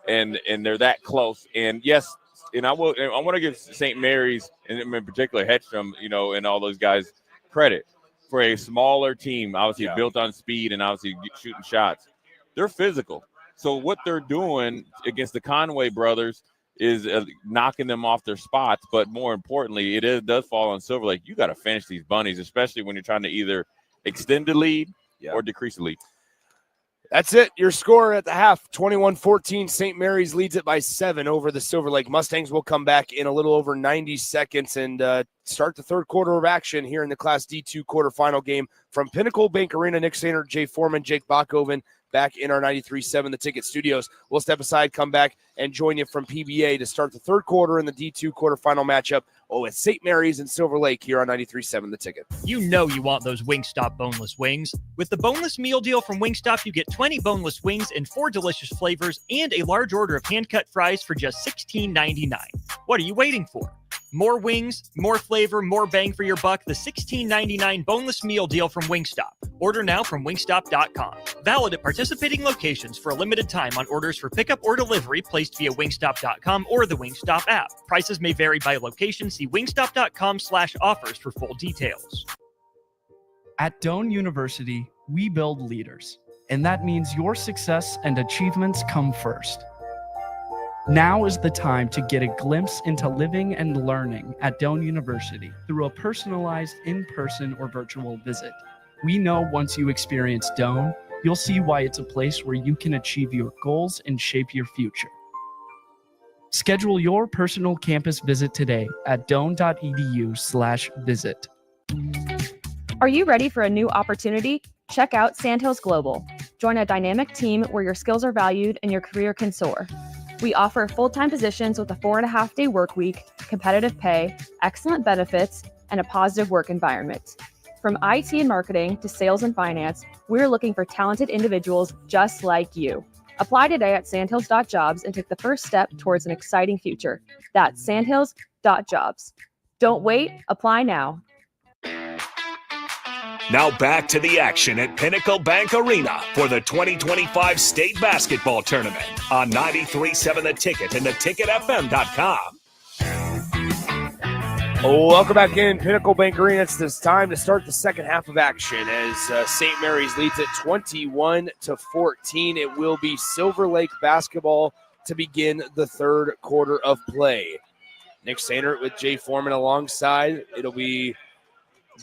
and they're that close. And yes, and I want to give St. Mary's, and in particular Hedstrom, and all those guys credit. For a smaller team, obviously built on speed and obviously shooting shots, they're physical. So what they're doing against the Conway brothers is knocking them off their spots. But more importantly, it does fall on Silver Lake. You got to finish these bunnies, especially when you're trying to either extend the lead or decrease the lead. That's it. Your score at the half, 21-14. St. Mary's leads it by 7 over the Silver Lake Mustangs. Will come back in a little over 90 seconds and start the third quarter of action here in the Class D2 quarterfinal game from Pinnacle Bank Arena. Nick Sainer, Jay Foreman, Jake Bachhoven back in our 93.7 The Ticket studios. We'll step aside, come back, and join you from PBA to start the third quarter in the D2 quarterfinal matchup. It's St. Mary's and Silver Lake here on 93.7 The Ticket. You know you want those Wingstop boneless wings. With the boneless meal deal from Wingstop, you get 20 boneless wings in 4 delicious flavors and a large order of hand-cut fries for just $16.99. What are you waiting for? More wings, more flavor, more bang for your buck. The $16.99 boneless meal deal from Wingstop. Order now from wingstop.com. Valid at participating locations for a limited time on orders for pickup or delivery placed via wingstop.com or the Wingstop app. Prices may vary by location. See wingstop.com/offers for full details. At Doane University, we build leaders, and that means your success and achievements come first. Now is the time to get a glimpse into living and learning at Doane University through a personalized in-person or virtual visit. We know once you experience Doane, you'll see why it's a place where you can achieve your goals and shape your future. Schedule your personal campus visit today at doane.edu/visit. Are you ready for a new opportunity? Check out Sandhills Global. Join a dynamic team where your skills are valued and your career can soar. We offer full-time positions with a 4.5-day work week, competitive pay, excellent benefits, and a positive work environment. From IT and marketing to sales and finance, we're looking for talented individuals just like you. Apply today at sandhills.jobs and take the first step towards an exciting future. That's sandhills.jobs. Don't wait, apply now. Now back to the action at Pinnacle Bank Arena for the 2025 State Basketball Tournament on 93.7 The Ticket and theticketfm.com. Welcome back in Pinnacle Bank Arena. It's this time to start the second half of action as St. Mary's leads it 21-14. It will be Silver Lake basketball to begin the third quarter of play. Nick Sainer with Jay Foreman alongside. It'll be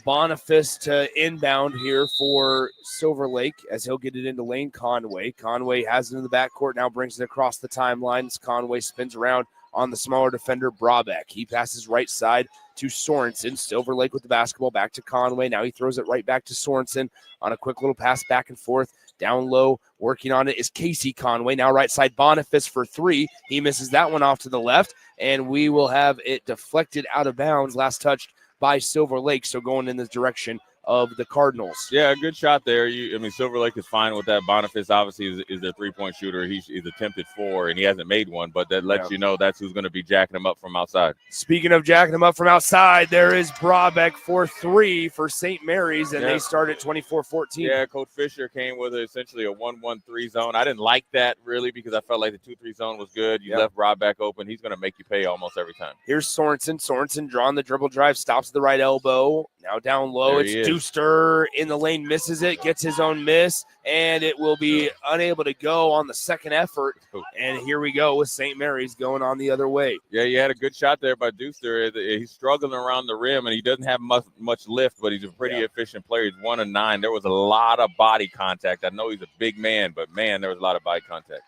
Boniface to inbound here for Silver Lake as he'll get it into Lane Conway. Conway has it in the backcourt, now brings it across the timeline. Conway spins around on the smaller defender, Brabeck. He passes right side to Sorensen. Silver Lake with the basketball back to Conway. Now he throws it right back to Sorensen on a quick little pass back and forth. Down low, working on it is Casey Conway. Now right side Boniface for three. He misses that one off to the left, and we will have it deflected out of bounds. Last touched by Silver Lake, so going in the direction of the Cardinals. Yeah, good shot there. Silver Lake is fine with that. Boniface obviously is their three-point shooter. He's attempted 4, and he hasn't made one, but that lets you know that's who's going to be jacking him up from outside. Speaking of jacking him up from outside, there is Brabeck for 3 for St. Mary's, and they start at 24-14. Yeah, Coach Fisher came with essentially a 1-1-3 zone. I didn't like that really because I felt like the 2-3 zone was good. You left Brabeck open. He's going to make you pay almost every time. Here's Sorensen. Sorensen drawing the dribble drive, stops the right elbow. Now down low, it's Deuster in the lane, misses it, gets his own miss, and it will be unable to go on the second effort. And here we go with St. Mary's going on the other way. Yeah, you had a good shot there by Deuster. He's struggling around the rim, and he doesn't have much lift, but he's a pretty efficient player. He's 1 of 9. There was a lot of body contact. I know he's a big man, but, man, there was a lot of body contact.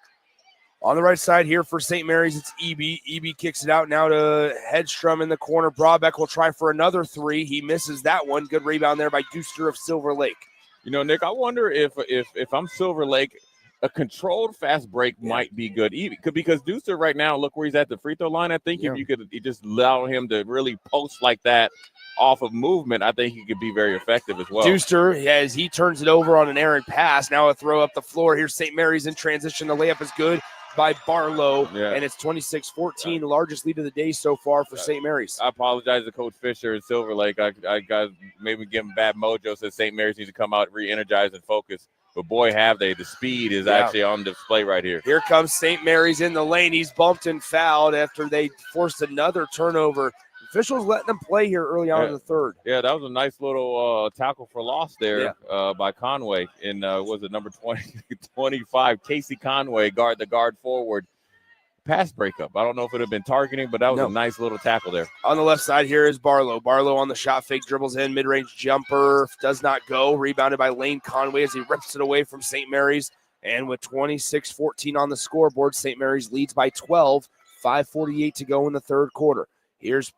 On the right side here for St. Mary's, it's Eby. Eby kicks it out now to Hedstrom in the corner. Brabeck will try for another 3. He misses that one. Good rebound there by Deuster of Silver Lake. Nick, I wonder if I'm Silver Lake, a controlled fast break might be good. Because Deuster right now, look where he's at the free throw line. I think if you could just allow him to really post like that off of movement, I think he could be very effective as well. Deuster, as he turns it over on an errant pass, now a throw up the floor. Here's St. Mary's in transition. The layup is good by Barlow, and it's 26-14, the largest lead of the day so far for St. Mary's. I apologize to Coach Fisher and Silver Lake. I got maybe give him bad mojo, says St. Mary's needs to come out, re-energize, and focus. But, boy, have they. The speed is actually on display right here. Here comes St. Mary's in the lane. He's bumped and fouled after they forced another turnover. Officials letting them play here early on in the third. Yeah, that was a nice little tackle for loss there by Conway. And was it number 25, Casey Conway, the guard forward. Pass breakup. I don't know if it had been targeting, but that was a nice little tackle there. On the left side here is Barlow. Barlow on the shot fake, dribbles in, mid-range jumper, does not go. Rebounded by Lane Conway as he rips it away from St. Mary's. And with 26-14 on the scoreboard, St. Mary's leads by 12, 5:48 to go in the third quarter. Here's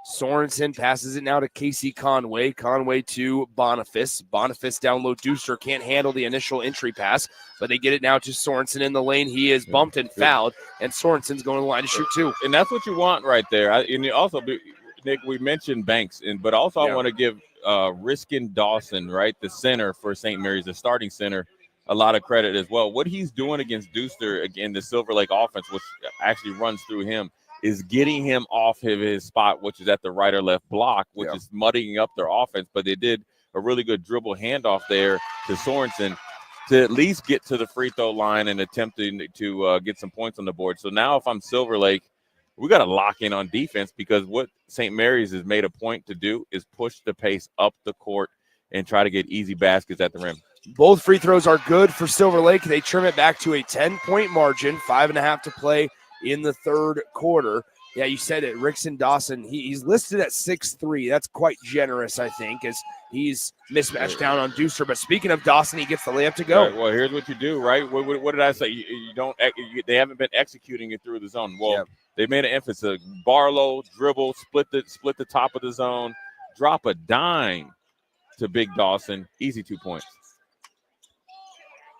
Sorensen, passes it now to Casey Conway. Conway to Boniface. Boniface down low. Deuster can't handle the initial entry pass, but they get it now to Sorensen in the lane. He is bumped and fouled, and Sorensen's going to the line to shoot 2. And that's what you want right there. And also, Nick, we mentioned Banks, but also I want to give Riskin Dawson, right, the center for St. Mary's, the starting center, a lot of credit as well. What he's doing against Deuster, again, the Silver Lake offense, which actually runs through him, is getting him off of his spot, which is at the right or left block, which is muddying up their offense. But they did a really good dribble handoff there to Sorensen to at least get to the free throw line and attempting to get some points on the board. So now if I'm Silver Lake, we got to lock in on defense, because what St. Mary's has made a point to do is push the pace up the court and try to get easy baskets at the rim. Both free throws are good for Silver Lake. They trim it back to a 10-point margin, 5.5 to play in the third quarter. Yeah, you said it. Rickson Dawson, he's listed at 6'3". That's quite generous, I think, as he's mismatched down on Deuster. But speaking of Dawson, he gets the layup to go. Right, well, here's what you do, right? What did I say? You don't. They haven't been executing it through the zone. Well, they made an emphasis. Barlow, dribble, split the top of the zone, drop a dime to Big Dawson. Easy 2 points.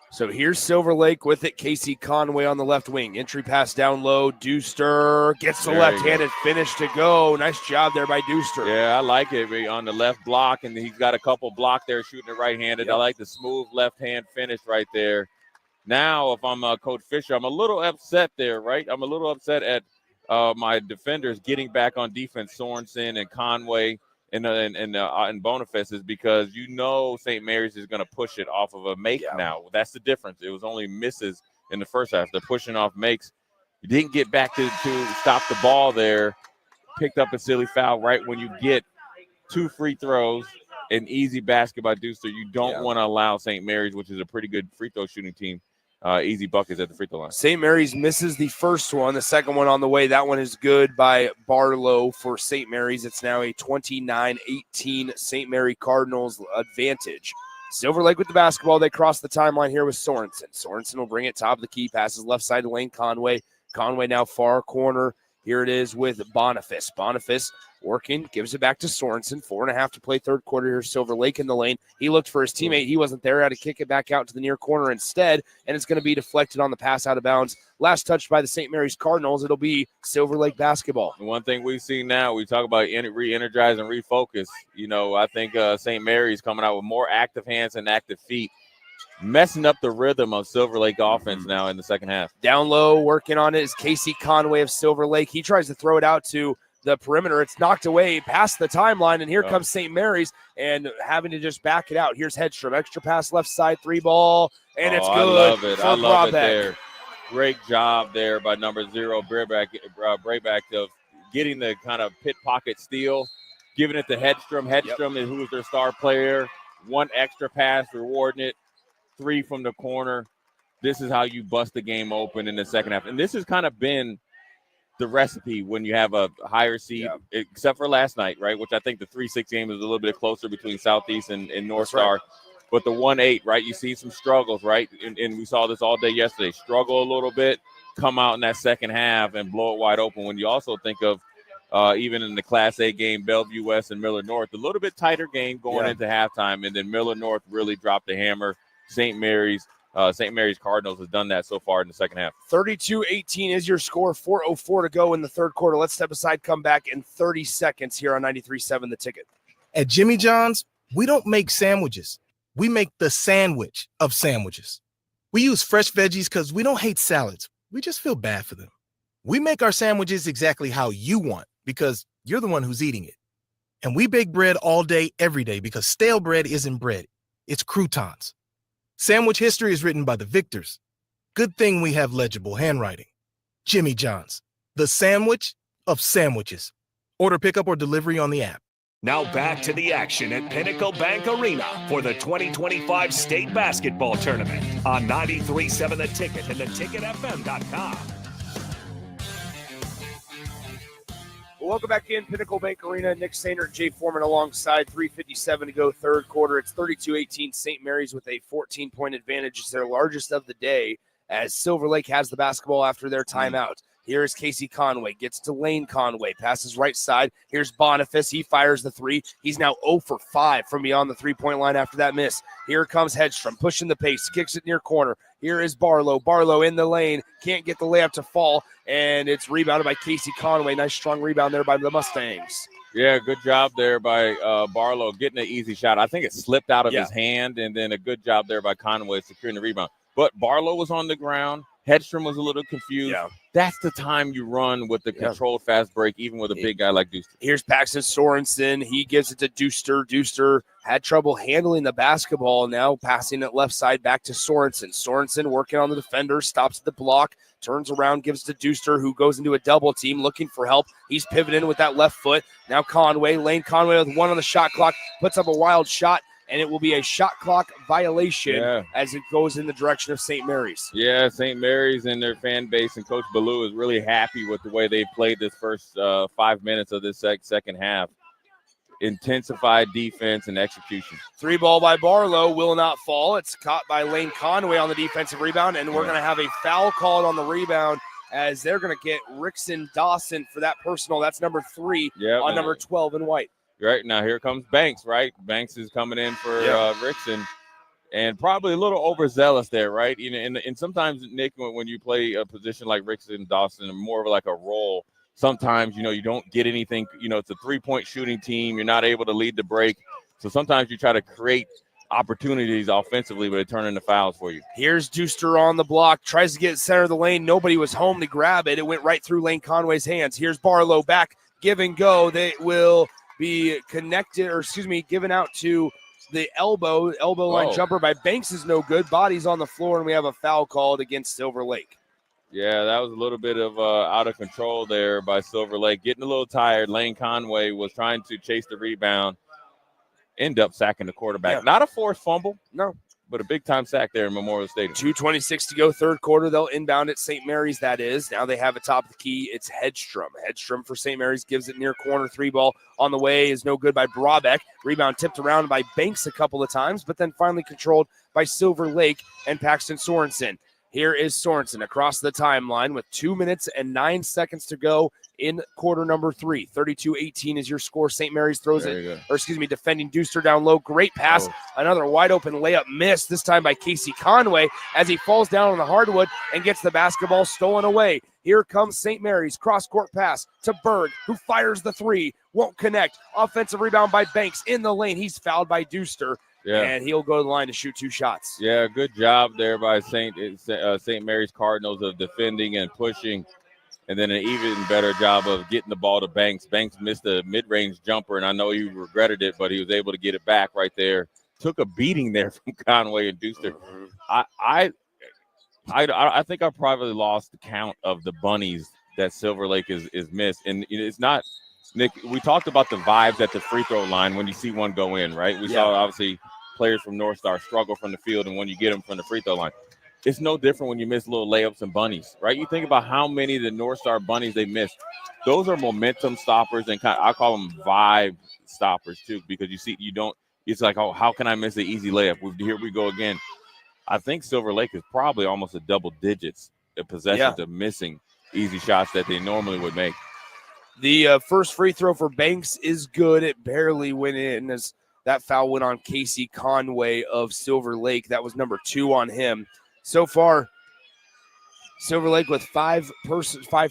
So here's Silver Lake with it. Casey Conway on the left wing. Entry pass down low. Deuster gets the left-handed finish to go. Nice job there by Deuster. Yeah, I like it on the left block, and he's got a couple block there shooting it right-handed. I like the smooth left-hand finish right there. Now, if I'm Coach Fisher, I'm a little upset there, right? I'm a little upset at my defenders getting back on defense, Sorensen and Conway and Boniface, is because St. Mary's is going to push it off of a make now. That's the difference. It was only misses in the first half. They're pushing off makes. You didn't get back to stop the ball there. Picked up a silly foul right when you get 2 free throws, an easy basket by Deuster. You don't want to allow St. Mary's, which is a pretty good free throw shooting team, easy buckets at the free throw line. St. Mary's misses the first one. The second one on the way. That one is good by Barlow for St. Mary's. It's now a 29-18 St. Mary Cardinals advantage. Silver Lake with the basketball. They cross the timeline here with Sorensen. Sorensen will bring it top of the key. Passes left side to Lane Conway. Conway now far corner. Here it is with Boniface. Boniface working, gives it back to Sorensen. 4.5 to play third quarter here. Silver Lake in the lane. He looked for his teammate. He wasn't there. Had to kick it back out to the near corner instead, and it's going to be deflected on the pass out of bounds. Last touch by the St. Mary's Cardinals. It'll be Silver Lake basketball. The one thing we've seen now, we talk about re-energize and refocus. I think St. Mary's coming out with more active hands and active feet, messing up the rhythm of Silver Lake offense now in the second half. Down low, working on it is Casey Conway of Silver Lake. He tries to throw it out to the perimeter. It's knocked away past the timeline, and here comes St. Mary's and having to just back it out. Here's Hedstrom. Extra pass left side, 3-ball, and it's good. I love it. For I love Brabeck. it there. Great job there by number 0, Brabeck, of getting the kind of pit pocket steal, giving it to Hedstrom. Hedstrom is who is their star player. One extra pass, rewarding it. 3 from the corner. This is how you bust the game open in the second half. And this has kind of been the recipe when you have a higher seed, except for last night, right? Which I think the 3-6 game is a little bit closer between Southeast and North Star. Right. But the 1-8, right? You see some struggles, right? And we saw this all day yesterday. Struggle a little bit, come out in that second half and blow it wide open. When you also think of even in the Class A game, Bellevue West and Miller North, a little bit tighter game going into halftime. And then Miller North really dropped the hammer. St. Mary's Cardinals has done that so far in the second half. 32-18 is your score. 4:04 to go in the third quarter. Let's step aside, come back in 30 seconds here on 93.7 The Ticket. At Jimmy John's, we don't make sandwiches. We make the sandwich of sandwiches. We use fresh veggies because we don't hate salads. We just feel bad for them. We make our sandwiches exactly how you want because you're the one who's eating it. And we bake bread all day, every day because stale bread isn't bread. It's croutons. Sandwich history is written by the victors. Good thing we have legible handwriting. Jimmy John's, the sandwich of sandwiches. Order pickup or delivery on the app. Now back to the action at Pinnacle Bank Arena for the 2025 State Basketball Tournament on 93.7 The Ticket and theticketfm.com. Welcome back in Pinnacle Bank Arena. Nick Sainer, Jay Foreman alongside. 3:57 to go third quarter. It's 32-18. St. Mary's with a 14-point advantage. It's their largest of the day as Silver Lake has the basketball after their timeout. Here is Casey Conway. Gets to Lane Conway. Passes right side. Here's Boniface. He fires the 3. He's now 0 for 5 from beyond the three-point line after that miss. Here comes Hedstrom pushing the pace. Kicks it near corner. Here is Barlow. Barlow in the lane. Can't get the layup to fall. And it's rebounded by Casey Conway. Nice strong rebound there by the Mustangs. Yeah, good job there by Barlow getting an easy shot. I think it slipped out of his hand, and then a good job there by Conway securing the rebound. But Barlow was on the ground. Hedstrom was a little confused. Yeah. That's the time you run with the controlled fast break, even with a big guy like Deuster. Here's Paxton Sorensen. He gives it to Deuster. Deuster had trouble handling the basketball. Now passing it left side back to Sorensen. Sorensen working on the defender, stops at the block, turns around, gives it to Deuster, who goes into a double team looking for help. He's pivoting with that left foot. Now Conway, Lane Conway with 1 on the shot clock, puts up a wild shot, and it will be a shot clock violation as it goes in the direction of St. Mary's. Yeah, St. Mary's and their fan base and Coach Ballou is really happy with the way they played this first 5 minutes of this second half. Intensified defense and execution. 3-ball by Barlow will not fall. It's caught by Lane Conway on the defensive rebound, and we're going to have a foul called on the rebound as they're going to get Rickson Dawson for that personal. That's number 3 on number 12 in white. Right, now here comes Banks, right? Banks is coming in for Rickson, and probably a little overzealous there, right? And sometimes, Nick, when you play a position like Rickson Dawson, more of like a role, sometimes, you don't get anything. It's a 3-point shooting team. You're not able to lead the break. So sometimes you try to create opportunities offensively, but they turn into fouls for you. Here's Deuster on the block, tries to get center of the lane. Nobody was home to grab it. It went right through Lane Conway's hands. Here's Barlow back, give and go. They will be connected, given out to the elbow line jumper by Banks is no good. Body's on the floor, and we have a foul called against Silver Lake. Yeah, that was a little bit of out of control there by Silver Lake. Getting a little tired. Lane Conway was trying to chase the rebound, end up sacking the quarterback. Not a forced fumble. No. But a big-time sack there in Memorial Stadium. 2:26 to go, third quarter. They'll inbound at St. Mary's, that is. Now they have it top of the key. It's Hedstrom. Hedstrom for St. Mary's gives it near corner. 3-ball on the way is no good by Brabeck. Rebound tipped around by Banks a couple of times, but then finally controlled by Silver Lake and Paxton Sorensen. Here is Sorensen across the timeline with 2 minutes and 9 seconds to go in quarter number 3. 32-18 is your score. St. Mary's throws defending Deuster down low. Great pass. Another wide open layup missed, this time by Casey Conway as he falls down on the hardwood and gets the basketball stolen away. Here comes St. Mary's cross-court pass to Berg, who fires the 3. Won't connect. Offensive rebound by Banks in the lane. He's fouled by Deuster. Yeah. And he'll go to the line to shoot 2 shots. Yeah, good job there by St. Mary's Cardinals of defending and pushing, and then an even better job of getting the ball to Banks. Banks missed a mid-range jumper, and I know he regretted it, but he was able to get it back right there. Took a beating there from Conway and Deuster. I think I probably lost the count of the bunnies that Silver Lake is missed, and it's not. Nick, we talked about the vibes at the free throw line when you see one go in, right? We saw obviously players from North Star struggle from the field, and when you get them from the free throw line, it's no different when you miss little layups and bunnies, right? You think about how many of the North Star bunnies they missed. Those are momentum stoppers, and I call them vibe stoppers too, because it's like, oh, how can I miss the easy layup? Here we go again. I think Silver Lake is probably almost a double digits in possessions of missing easy shots that they normally would make. The first free throw for Banks is good. It barely went in as that foul went on Casey Conway of Silver Lake. That was number 2 on him. So far, Silver Lake with 5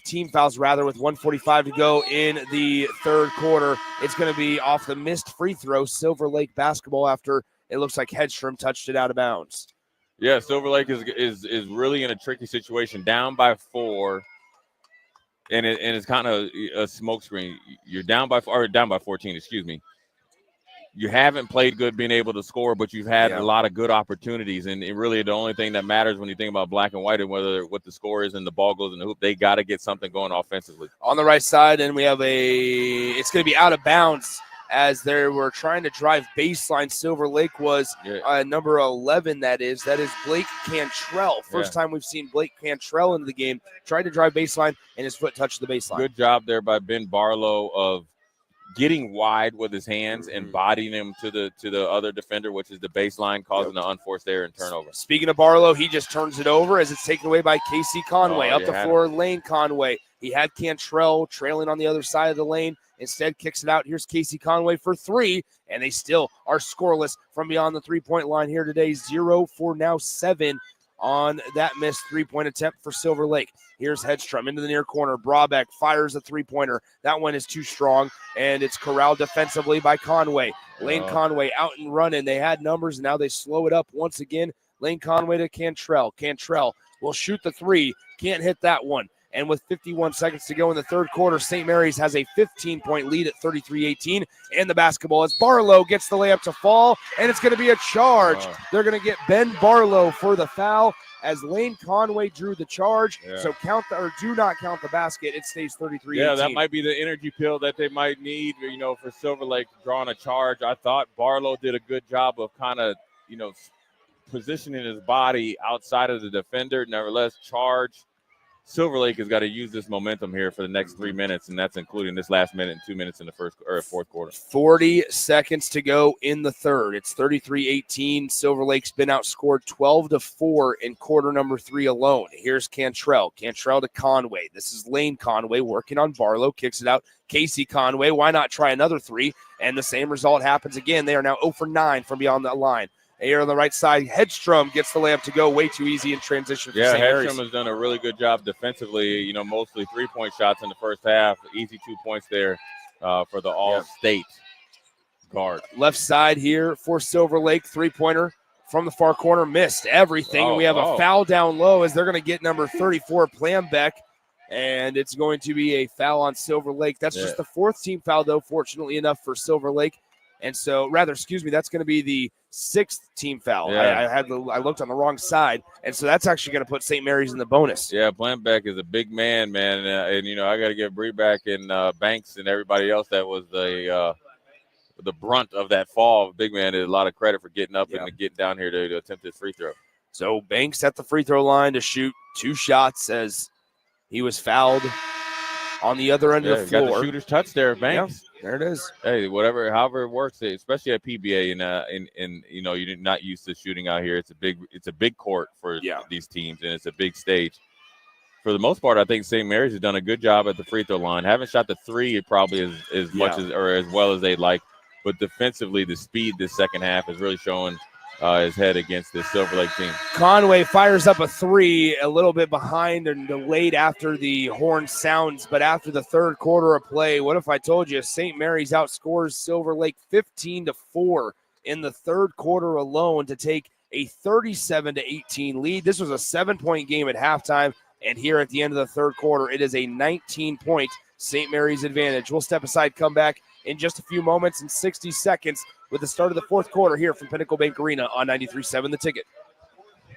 team fouls, with 1:45 to go in the third quarter. It's going to be off the missed free throw, Silver Lake basketball, after it looks like Hedstrom touched it out of bounds. Yeah, Silver Lake is really in a tricky situation, down by 4. And it's kind of a smokescreen. You're down by 14, excuse me. You haven't played good being able to score, but you've had a lot of good opportunities. And really the only thing that matters when you think about black and white and what the score is and the ball goes in the hoop, they got to get something going offensively. On the right side, and we have it's going to be out of bounds as they were trying to drive baseline. Silver Lake was number 11, that is Blake Cantrell. First time we've seen Blake Cantrell into the game. Tried to drive baseline, and his foot touched the baseline. Good job there by Ben Barlow of getting wide with his hands and bodying him to the other defender, which is the baseline, causing the unforced error and turnover. Speaking of Barlow, he just turns it over as it's taken away by Casey Conway. Up the floor, Lane Conway. He had Cantrell trailing on the other side of the lane. Instead, kicks it out. Here's Casey Conway for 3, and they still are scoreless from beyond the three-point line here today. 0 for now 7 on that missed three-point attempt for Silver Lake. Here's Hedstrom into the near corner. Brabeck fires a three-pointer. That one is too strong, and it's corralled defensively by Conway. Lane Conway out and running. They had numbers, and now they slow it up once again. Lane Conway to Cantrell. Cantrell will shoot the 3. Can't hit that one. And with 51 seconds to go in the third quarter, St. Mary's has a 15-point lead at 33-18. And the basketball as Barlow gets the layup to fall, and it's going to be a charge. They're going to get Ben Barlow for the foul as Lane Conway drew the charge. So do not count the basket. It stays 33-18. Yeah, that might be the energy pill that they might need, for Silver Lake drawing a charge. I thought Barlow did a good job of kind of, positioning his body outside of the defender. Nevertheless, charge. Silver Lake has got to use this momentum here for the next 3 minutes, and that's including this last minute and 2 minutes in the fourth quarter. 40 seconds to go in the third. It's 33-18. Silver Lake's been outscored 12-4 in quarter number 3 alone. Here's Cantrell. Cantrell to Conway. This is Lane Conway working on Barlow. Kicks it out. Casey Conway. Why not try another 3? And the same result happens again. They are now 0 for 9 from beyond that line. Here on the right side, Hedstrom gets the layup to go. Way too easy in transition for St. Mary's. Hedstrom has done a really good job defensively, mostly 3-point shots in the first half. Easy 2 points there for the all-state guard. Left side here for Silver Lake, 3-pointer from the far corner. Missed everything. We have a foul down low as they're going to get number 34, Plambeck. And it's going to be a foul on Silver Lake. That's just the 4th team foul, though, fortunately enough for Silver Lake. And so, that's going to be the 6th team foul. I looked on the wrong side, and so that's actually going to put St. Mary's in the bonus. Yeah, Plambeck is a big man, and I got to give Breback and Banks and everybody else that was the brunt of that fall. Big man did a lot of credit for getting up and getting down here to attempt this free throw. So Banks at the free throw line to shoot 2 shots as he was fouled on the other end of the floor. Got the shooter's touch there, Banks. There it is. Hey, however it works, especially at PBA, and you're not used to shooting out here. It's a big court for these teams, and it's a big stage. For the most part, I think St. Mary's has done a good job at the free throw line. Haven't shot the three probably as much as or as well as they'd like, but defensively, the speed this second half is really showing his head against the Silver Lake team. Conway fires up a three, a little bit behind and delayed after the horn sounds, but after the third quarter of play, what if I told you St. Mary's outscores Silver Lake 15-4 in the third quarter alone to take a 37-18 lead. This was a 7-point game at halftime, and here at the end of the third quarter, it is a 19-point St. Mary's advantage. We'll step aside, come back in just a few moments and 60 seconds with the start of the fourth quarter here from Pinnacle Bank Arena on 93.7 The Ticket.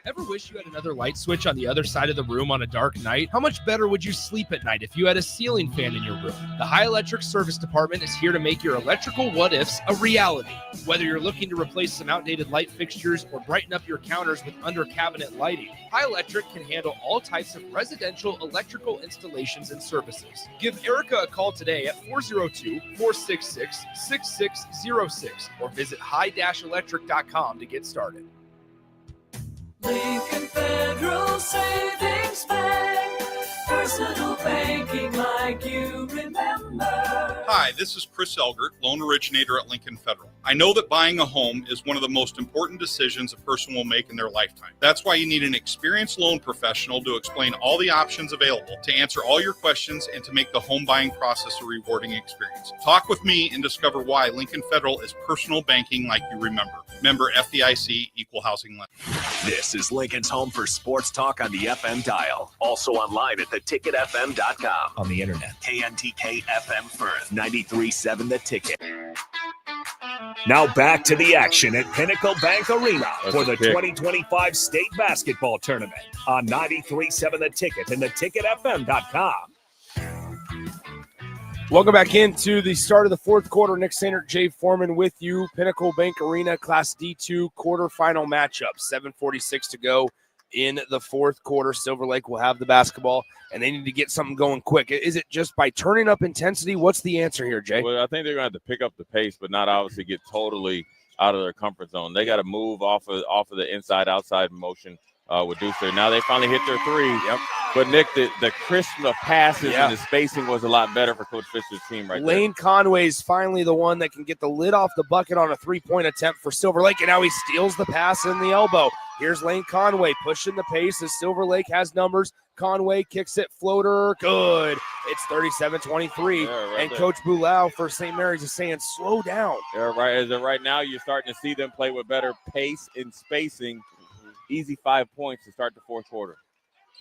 Ever wish you had another light switch on the other side of the room on a dark night? How much better would you sleep at night if you had a ceiling fan in your room? The High Electric Service Department is here to make your electrical what-ifs a reality. Whether you're looking to replace some outdated light fixtures or brighten up your counters with under-cabinet lighting, High Electric can handle all types of residential electrical installations and services. Give Erica a call today at 402-466-6606 or visit high-electric.com to get started. Lincoln Federal Savings Bank, personal banking like you remember. Hi, this is Chris Elgert, loan originator at Lincoln Federal. I know that buying a home is one of the most important decisions a person will make in their lifetime. That's why you need an experienced loan professional to explain all the options available, to answer all your questions, and to make the home buying process a rewarding experience. Talk with me and discover why Lincoln Federal is personal banking like you remember. Member FDIC, Equal Housing Lender. This is Lincoln's home for sports talk on the FM dial. Also online at theticketfm.com. On the internet. KNTK FM Firth, 93.7 The Ticket. Now back to the action at Pinnacle Bank Arena for the 2025 State Basketball Tournament on 93.7 The Ticket and theticketfm.com. Welcome back into the start of the fourth quarter. Nick Sainert, Jay Foreman with you. Pinnacle Bank Arena Class D2 quarterfinal matchup. 7:46 to go in the fourth quarter. Silver Lake will have the basketball, and they need to get something going quick. Is it just by turning up intensity? What's the answer here, Jay? Well, I think they're going to have to pick up the pace, but not obviously get totally out of their comfort zone. They got to move off of the inside-outside motion with Deucer. Now they finally hit their three. Yep. But, Nick, the crisp of passes and the spacing was a lot better for Coach Fisher's team right Lane Conway's finally the one that can get the lid off the bucket on a three-point attempt for Silver Lake, and now he steals the pass in the elbow. Here's Lane Conway pushing the pace as Silver Lake has numbers. Conway kicks it, floater, good. It's 37-23, and Coach Bulau for St. Mary's is saying, slow down. Yeah, right. As of right now, you're starting to see them play with better pace and spacing. Easy 5 points to start the fourth quarter.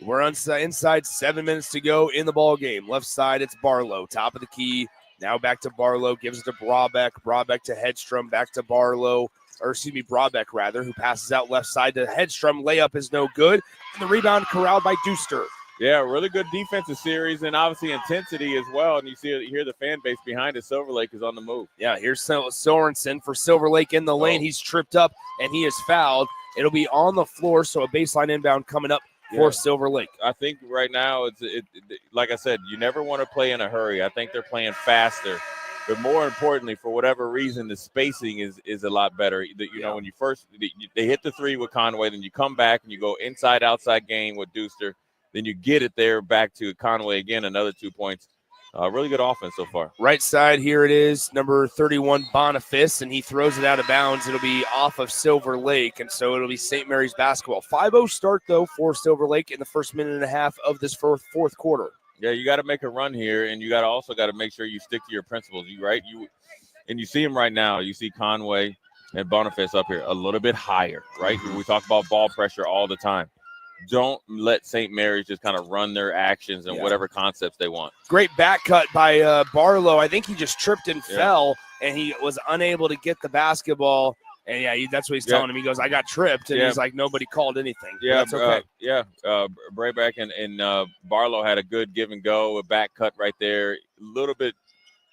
We're inside 7 minutes to go in the ball game. Left side, it's Barlow, top of the key. Now back to Barlow, gives it to Brabeck. Brabeck to Hedstrom, back to Barlow, Brabeck rather, who passes out left side to Hedstrom. Layup is no good. And the rebound corralled by Deuster. Yeah, really good defensive series and obviously intensity as well. And you hear the fan base behind it. Silver Lake is on the move. Yeah, here's Sorensen for Silver Lake in the lane. He's tripped up and he is fouled. It'll be on the floor, so a baseline inbound coming up for Silver Lake. I think right now, it's like I said, you never want to play in a hurry. I think they're playing faster. But more importantly, for whatever reason, the spacing is a lot better. You know, when you first they hit the three with Conway, then you come back and you go inside-outside game with Deuster. Then you get it there back to Conway again, another 2 points. Really good offense so far. Right side, here it is, number 31, Boniface, and he throws it out of bounds. It'll be off of Silver Lake, and so it'll be St. Mary's basketball. 5-0 start, though, for Silver Lake in the first minute and a half of this fourth quarter. Yeah, you got to make a run here, and you also got to make sure you stick to your principles. You see him right now. You see Conway and Boniface up here a little bit higher, right? We talk about ball pressure all the time. Don't let St. Mary's just kind of run their actions and whatever concepts they want. Great back cut by Barlow. I think he just tripped and fell, and he was unable to get the basketball. And, that's what he's telling him. He goes, I got tripped, and he's like, nobody called anything. Yeah, that's okay. Brabeck and Barlow had a good give and go, a back cut right there. A little bit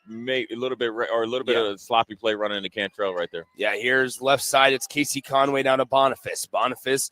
of a sloppy play running into Cantrell right there. Yeah, here's left side. It's Casey Conway down to Boniface. Boniface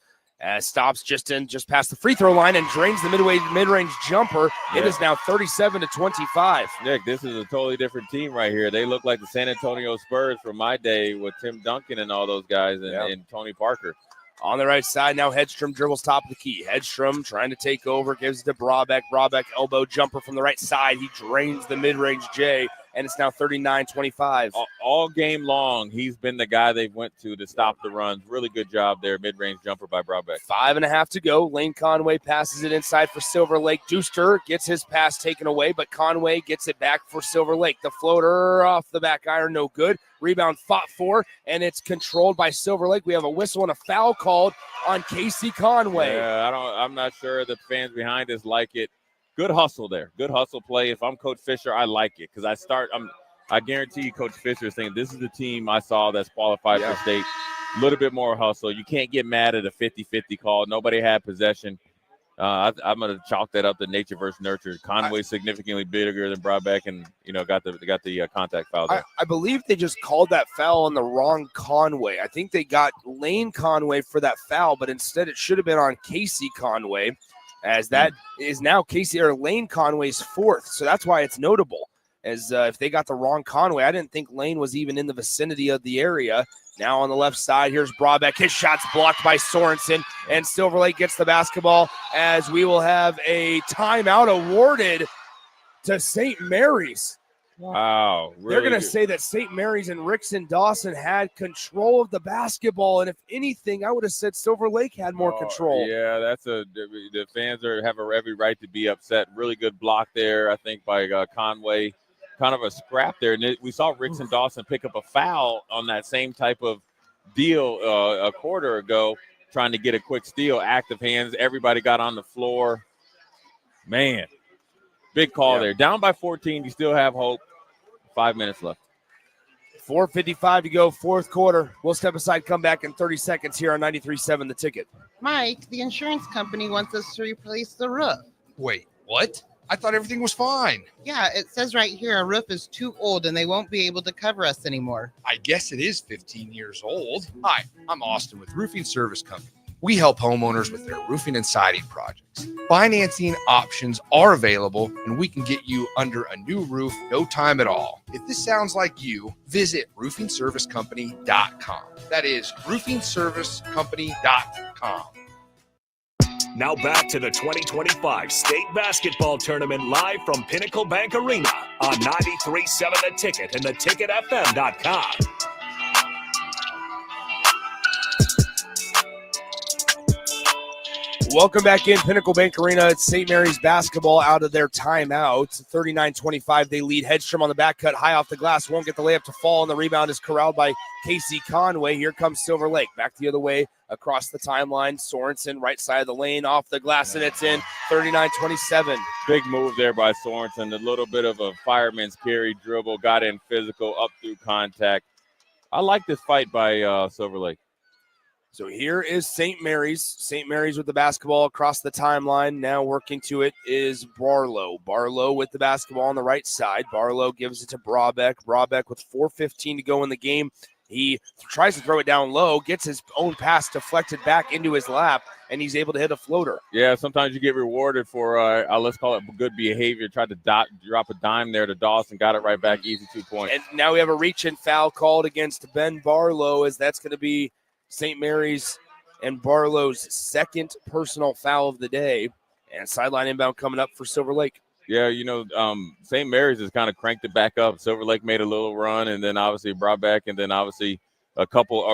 Stops just past the free throw line and drains the mid-range jumper. Yeah. It is now 37-25. Nick, this is a totally different team right here. They look like the San Antonio Spurs from my day with Tim Duncan and all those guys and Tony Parker. On the right side, now Hedstrom dribbles top of the key. Hedstrom trying to take over, gives it to Brabeck. Brabeck elbow jumper from the right side. He drains the mid-range J, and it's now 39-25. All game long, he's been the guy they went to stop the runs. Really good job there, mid-range jumper by Brabeck. 5.5 to go. Lane Conway passes it inside for Silver Lake. Deuster gets his pass taken away, but Conway gets it back for Silver Lake. The floater off the back iron, no good. Rebound fought for, and it's controlled by Silver Lake. We have a whistle and a foul called on Casey Conway. Yeah, I'm not sure the fans behind us like it. Good hustle there. Good hustle play. If I'm Coach Fisher, I like it because I guarantee you Coach Fisher is saying this is the team I saw that's qualified for state. A little bit more hustle. You can't get mad at a 50-50 call. Nobody had possession. I'm going to chalk that up to nature versus nurture. Conway significantly bigger than Brabeck, and got the contact foul there. I believe they just called that foul on the wrong Conway. I think they got Lane Conway for that foul, but instead it should have been on Casey Conway, as that is now Casey or Lane Conway's fourth. So that's why it's notable. As if they got the wrong Conway, I didn't think Lane was even in the vicinity of the area. Now on the left side, here's Brabeck. His shot's blocked by Sorensen, and Silver Lake gets the basketball as we will have a timeout awarded to St. Mary's. Wow. Really They're going to say that St. Mary's and Rickson Dawson had control of the basketball, and if anything, I would have said Silver Lake had more control. Yeah, the fans have every right to be upset. Really good block there, I think, by Conway. Kind of a scrap there. And we saw Rickson Dawson pick up a foul on that same type of deal a quarter ago, trying to get a quick steal. Active hands. Everybody got on the floor. Man, big call there. Down by 14. You still have hope. 5 minutes left. 4:55 to go, fourth quarter. We'll step aside, come back in 30 seconds here on 93.7 The Ticket. Mike, the insurance company wants us to replace the roof. Wait, what? I thought everything was fine. Yeah, it says right here our roof is too old and they won't be able to cover us anymore. I guess it is 15 years old. Hi, I'm Austin with Roofing Service Company. We help homeowners with their roofing and siding projects. Financing options are available, and we can get you under a new roof no time at all. If this sounds like you, visit roofingservicecompany.com. That is roofingservicecompany.com. Now back to the 2025 State Basketball Tournament live from Pinnacle Bank Arena on 93.7 The Ticket and theticketfm.com. Welcome back in Pinnacle Bank Arena. It's St. Mary's basketball out of their timeout. 39-25, they lead. Hedstrom on the back cut, high off the glass, won't get the layup to fall, and the rebound is corralled by Casey Conway. Here comes Silver Lake, back the other way across the timeline. Sorensen, right side of the lane, off the glass, and it's in. 39-27. Big move there by Sorensen. A little bit of a fireman's carry dribble, got in physical, up through contact. I like this fight by Silver Lake. So here is St. Mary's. St. Mary's with the basketball across the timeline. Now working to it is Barlow. Barlow with the basketball on the right side. Barlow gives it to Brabeck. Brabeck with 4:15 to go in the game. He tries to throw it down low, gets his own pass deflected back into his lap, and he's able to hit a floater. Yeah, sometimes you get rewarded for, let's call it good behavior. Tried to drop a dime there to Dawson, got it right back, easy 2 points. And now we have a reach-in foul called against Ben Barlow, as that's going to be St. Mary's and Barlow's second personal foul of the day. And sideline inbound coming up for Silver Lake. Yeah, St. Mary's has kind of cranked it back up. Silver Lake made a little run, and then obviously Brabeck, and then obviously a couple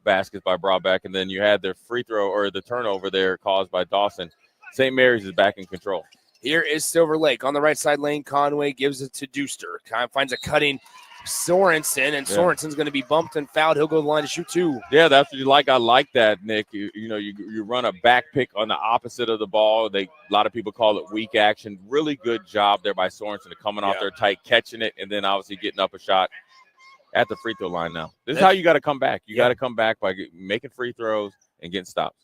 baskets by Brabeck, and then you had the free throw or the turnover there caused by Dawson. St. Mary's is back in control. Here is Silver Lake on the right side lane. Conway gives it to Deuster. Kind of finds a cutting Sorensen, and Sorensen's going to be bumped and fouled. He'll go to the line to shoot two. Yeah, that's what you like. I like that, Nick. You run a back pick on the opposite of the ball. A lot of people call it weak action. Really good job there by Sorensen coming off there tight, catching it, and then obviously getting up a shot at the free throw line now. This is how you got to come back. You got to come back by making free throws and getting stops.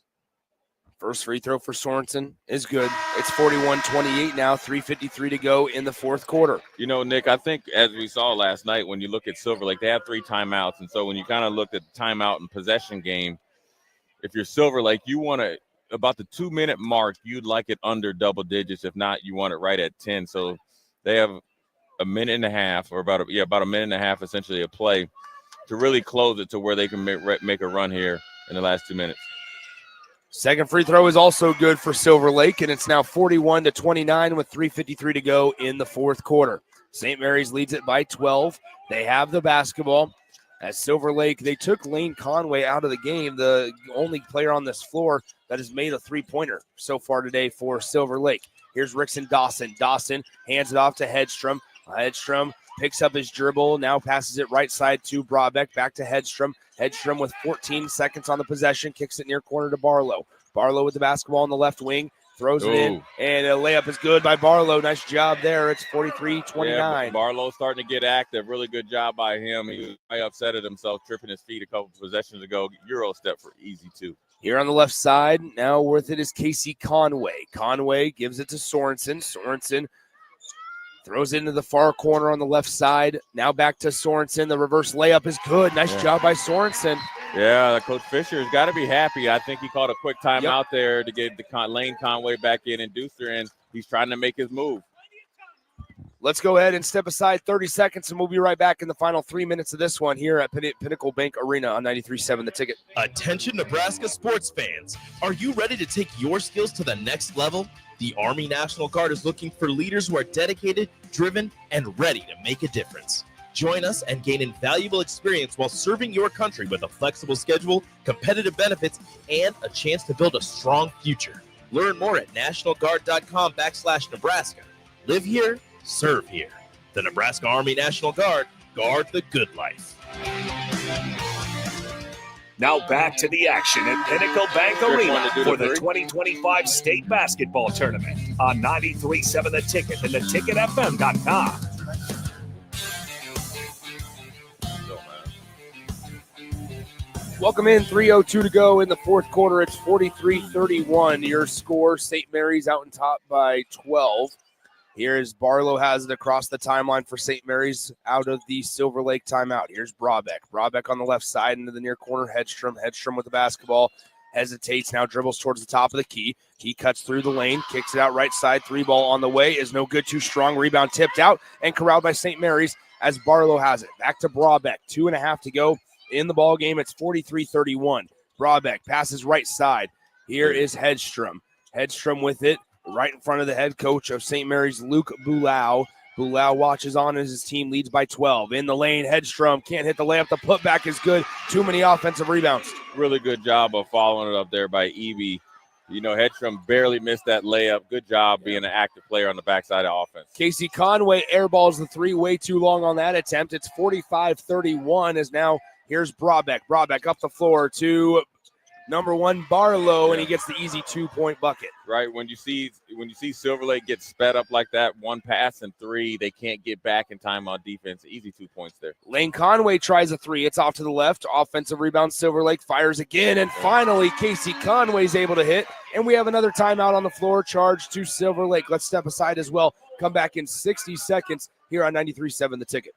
First free throw for Sorensen is good. It's 41-28 now, 3:53 to go in the fourth quarter. Nick, I think as we saw last night, when you look at Silver Lake, they have 3 timeouts. And so when you kind of looked at the timeout and possession game, if you're Silver Lake, you want to about the 2-minute mark. You'd like it under double digits. If not, you want it right at 10. So they have a minute and a half, or about a minute and a half, essentially, a play to really close it to where they can make a run here in the last 2 minutes. Second free throw is also good for Silver Lake, and it's now 41-29 with 3:53 to go in the fourth quarter. St. Mary's leads it by 12. They have the basketball. As Silver Lake, they took Lane Conway out of the game, the only player on this floor that has made a three-pointer so far today for Silver Lake. Here's Rickson Dawson. Dawson hands it off to Hedstrom. Hedstrom picks up his dribble, now passes it right side to Brabeck, back to Hedstrom. Hedstrom with 14 seconds on the possession, kicks it near corner to Barlow. Barlow with the basketball on the left wing, throws it in, and a layup is good by Barlow. Nice job there. It's 43-29. Yeah, Barlow's starting to get active. Really good job by him. He was very upset at himself, tripping his feet a couple possessions ago. Euro step for easy, too. Here on the left side, now with it is Casey Conway. Conway gives it to Sorensen. Sorensen throws it into the far corner on the left side. Now back to Sorensen. The reverse layup is good. Nice job by Sorensen. Yeah, Coach Fisher's got to be happy. I think he called a quick timeout there to get the Lane Conway back in and Deucer in. He's trying to make his move. Let's go ahead and step aside 30 seconds, and we'll be right back in the final 3 minutes of this one here at Pinnacle Bank Arena on 93.7 The Ticket. Attention Nebraska sports fans. Are you ready to take your skills to the next level? The Army National Guard is looking for leaders who are dedicated, driven, and ready to make a difference. Join us and gain invaluable experience while serving your country with a flexible schedule, competitive benefits, and a chance to build a strong future. Learn more at nationalguard.com/Nebraska. Live here, serve here. The Nebraska Army National Guard, guard the good life. Now back to the action at Pinnacle Bank Arena for the 2025 State Basketball Tournament on 93.7 The Ticket and theticketfm.com. Welcome in, 3:02 to go in the fourth quarter. It's 43-31. Your score, St. Mary's out in top by 12. Here's Barlow has it across the timeline for St. Mary's out of the Silver Lake timeout. Here's Brabeck. Brabeck on the left side into the near corner. Hedstrom. Hedstrom with the basketball. Hesitates, now dribbles towards the top of the key. He cuts through the lane, kicks it out right side. Three ball on the way is no good, too strong. Rebound tipped out and corralled by St. Mary's as Barlow has it. Back to Brabeck. 2.5 to go in the ball game. It's 43-31. Brabeck passes right side. Here is Hedstrom. Hedstrom with it. Right in front of the head coach of St. Mary's, Luke Bulau. Bulau watches on as his team leads by 12. In the lane, Hedstrom can't hit the layup. The putback is good. Too many offensive rebounds. Really good job of following it up there by Evie. You know, Hedstrom barely missed that layup. Good job being an active player on the backside of offense. Casey Conway airballs the three way too long on that attempt. It's 45-31 as now here's Brabeck. Brabeck up the floor to number one Barlow, and he gets the easy 2-point bucket. Right, when you see Silver Lake get sped up like that, one pass and three, they can't get back in time on defense. Easy 2 points there. Lane Conway tries a three. It's off to the left. Offensive rebound. Silver Lake fires again, and finally Casey Conway's able to hit, and we have another timeout on the floor charged to Silver Lake. Let's step aside as well. Come back in 60 seconds here on 93.7 The Ticket.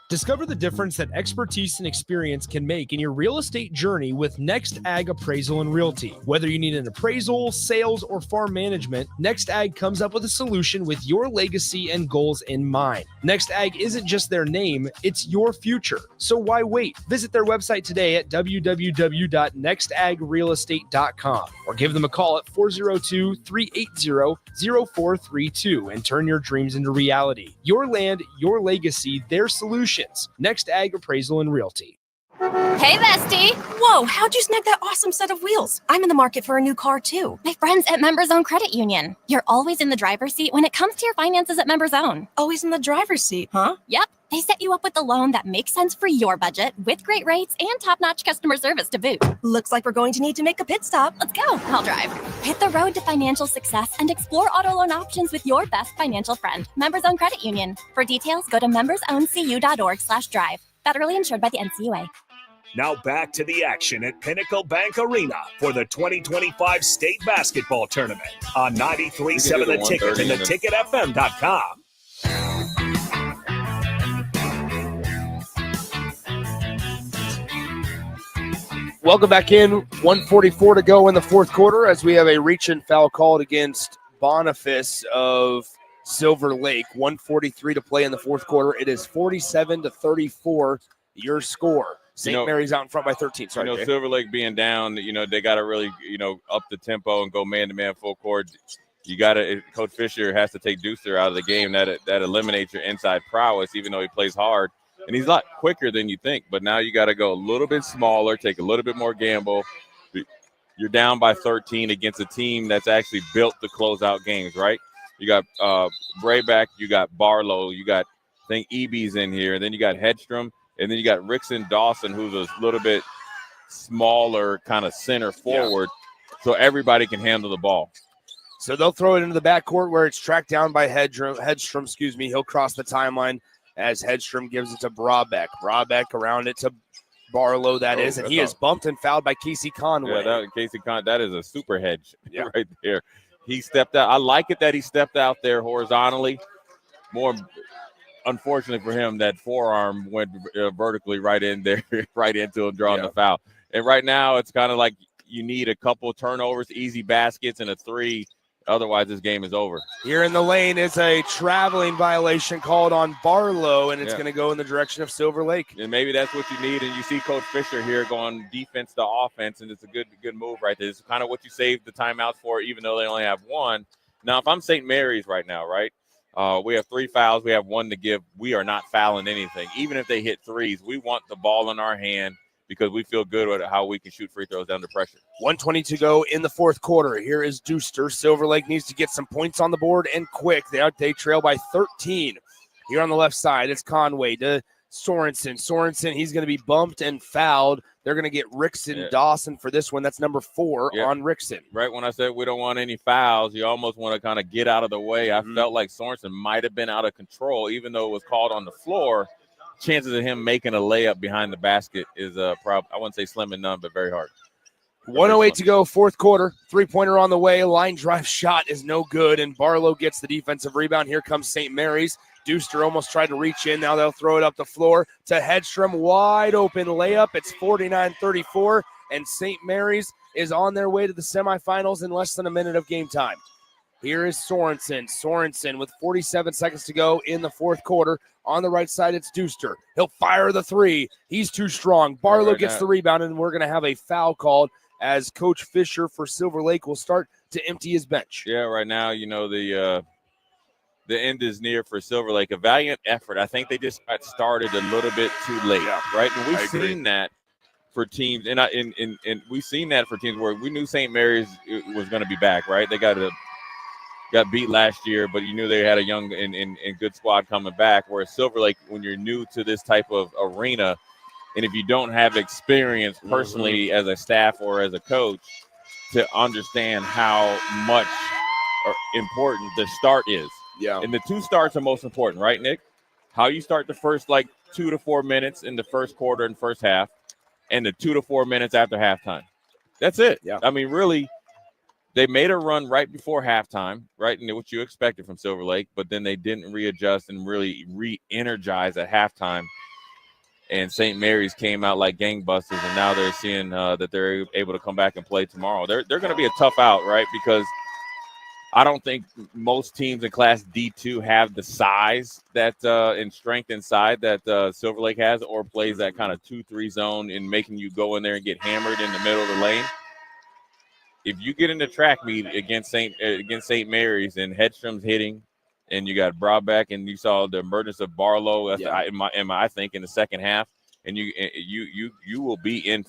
Discover the difference that expertise and experience can make in your real estate journey with Next Ag Appraisal and Realty. Whether you need an appraisal, sales, or farm management, Next Ag comes up with a solution with your legacy and goals in mind. Next Ag isn't just their name, it's your future. So why wait? Visit their website today at www.nextagrealestate.com or give them a call at 402-380-0432 and turn your dreams into reality. Your land, your legacy, their solution. Next Ag Appraisal and Realty. Hey, bestie. Whoa, how'd you snag that awesome set of wheels? I'm in the market for a new car, too. My friends at Members Own Credit Union. You're always in the driver's seat when it comes to your finances at Members Own. Always in the driver's seat, huh? Yep. They set you up with a loan that makes sense for your budget with great rates and top-notch customer service to boot. Looks like we're going to need to make a pit stop. Let's go. I'll drive. Hit the road to financial success and explore auto loan options with your best financial friend, Members Own Credit Union. For details, go to membersowncu.org/drive. Federally insured by the NCUA. Now back to the action at Pinnacle Bank Arena for the 2025 State Basketball Tournament on 93.7 The Ticket and theticketfm.com. Welcome back in. 1:44 to go in the fourth quarter as we have a reach and foul called against Boniface of Silver Lake. 1:43 to play in the fourth quarter. It is 47-34, your score. St. Mary's out in front by 13. Sorry, Jay. Silver Lake being down, they got to really, up the tempo and go man-to-man full court. You got to – Coach Fisher has to take Deucer out of the game. That eliminates your inside prowess, even though he plays hard. And he's a lot quicker than you think. But now you got to go a little bit smaller, take a little bit more gamble. You're down by 13 against a team that's actually built to close out games, right? You got Brayback, you got Barlow, you got – I think EB's in here. And then you got Hedstrom. And then you got Rickson Dawson, who's a little bit smaller kind of center forward. Yeah. So everybody can handle the ball. So they'll throw it into the backcourt where it's tracked down by Hedstrom. He'll cross the timeline as Hedstrom gives it to Brabeck. Brabeck around it to Barlow, and he is bumped and fouled by Casey Conway. Yeah, that is a super hedge right there. He stepped out. I like it that he stepped out there horizontally. More unfortunately for him, that forearm went vertically right in there, right into him, drawing the foul. And right now, it's kind of like you need a couple turnovers, easy baskets, and a three. Otherwise, this game is over. Here in the lane is a traveling violation called on Barlow, and it's going to go in the direction of Silver Lake. And maybe that's what you need. And you see Coach Fisher here going defense to offense, and it's a good move right there. It's kind of what you saved the timeouts for, even though they only have one. Now, if I'm St. Mary's right now, right, we have 3 fouls. We have 1 to give. We are not fouling anything. Even if they hit threes, we want the ball in our hand because we feel good at how we can shoot free throws under pressure. 1:20 to go in the fourth quarter. Here is Deuster. Silver Lake needs to get some points on the board and quick. They trail by 13. Here on the left side, it's Conway to Sorensen. Sorensen, he's going to be bumped and fouled. They're going to get Rickson Dawson for this one. That's number 4 on Rickson. Right when I said we don't want any fouls, you almost want to kind of get out of the way. I felt like Sorensen might have been out of control, even though it was called on the floor. Chances of him making a layup behind the basket is I wouldn't say slim and none, but very hard. 1:08 to go, fourth quarter. Three-pointer on the way. Line drive shot is no good, and Barlow gets the defensive rebound. Here comes St. Mary's. Deuster almost tried to reach in. Now they'll throw it up the floor to Hedstrom. Wide open layup. It's 49-34, and St. Mary's is on their way to the semifinals in less than a minute of game time. Here is Sorensen. Sorensen with 47 seconds to go in the fourth quarter. On the right side, it's Deuster. He'll fire the three. He's too strong. Barlow gets the rebound, and we're going to have a foul called as Coach Fisher for Silver Lake will start to empty his bench. Yeah, right now, the end is near for Silver Lake. A valiant effort. I think they just got started a little bit too late, right? And we've seen that for teams, and we've seen that for teams where we knew St. Mary's was going to be back, right? They got beat last year, but you knew they had a young and good squad coming back. Whereas Silver Lake, when you're new to this type of arena, and if you don't have experience personally as a staff or as a coach to understand how much important the start is. Yeah. And the 2 starts are most important, right, Nick? How you start the first 2 to 4 minutes in the first quarter and first half, and the 2 to 4 minutes after halftime. That's it. Yeah. I mean, really, they made a run right before halftime, right, and what you expected from Silver Lake, but then they didn't readjust and really re-energize at halftime. And St. Mary's came out like gangbusters, and now they're seeing that they're able to come back and play tomorrow. They're going to be a tough out, right, because I don't think most teams in Class D2 have the size that and strength inside that Silver Lake has, or plays that kind of 2-3 zone in making you go in there and get hammered in the middle of the lane. If you get in the track meet against St. Mary's and Hedstrom's hitting, and you got Brabeck, and you saw the emergence of Barlow, I think, in the second half, and you will be in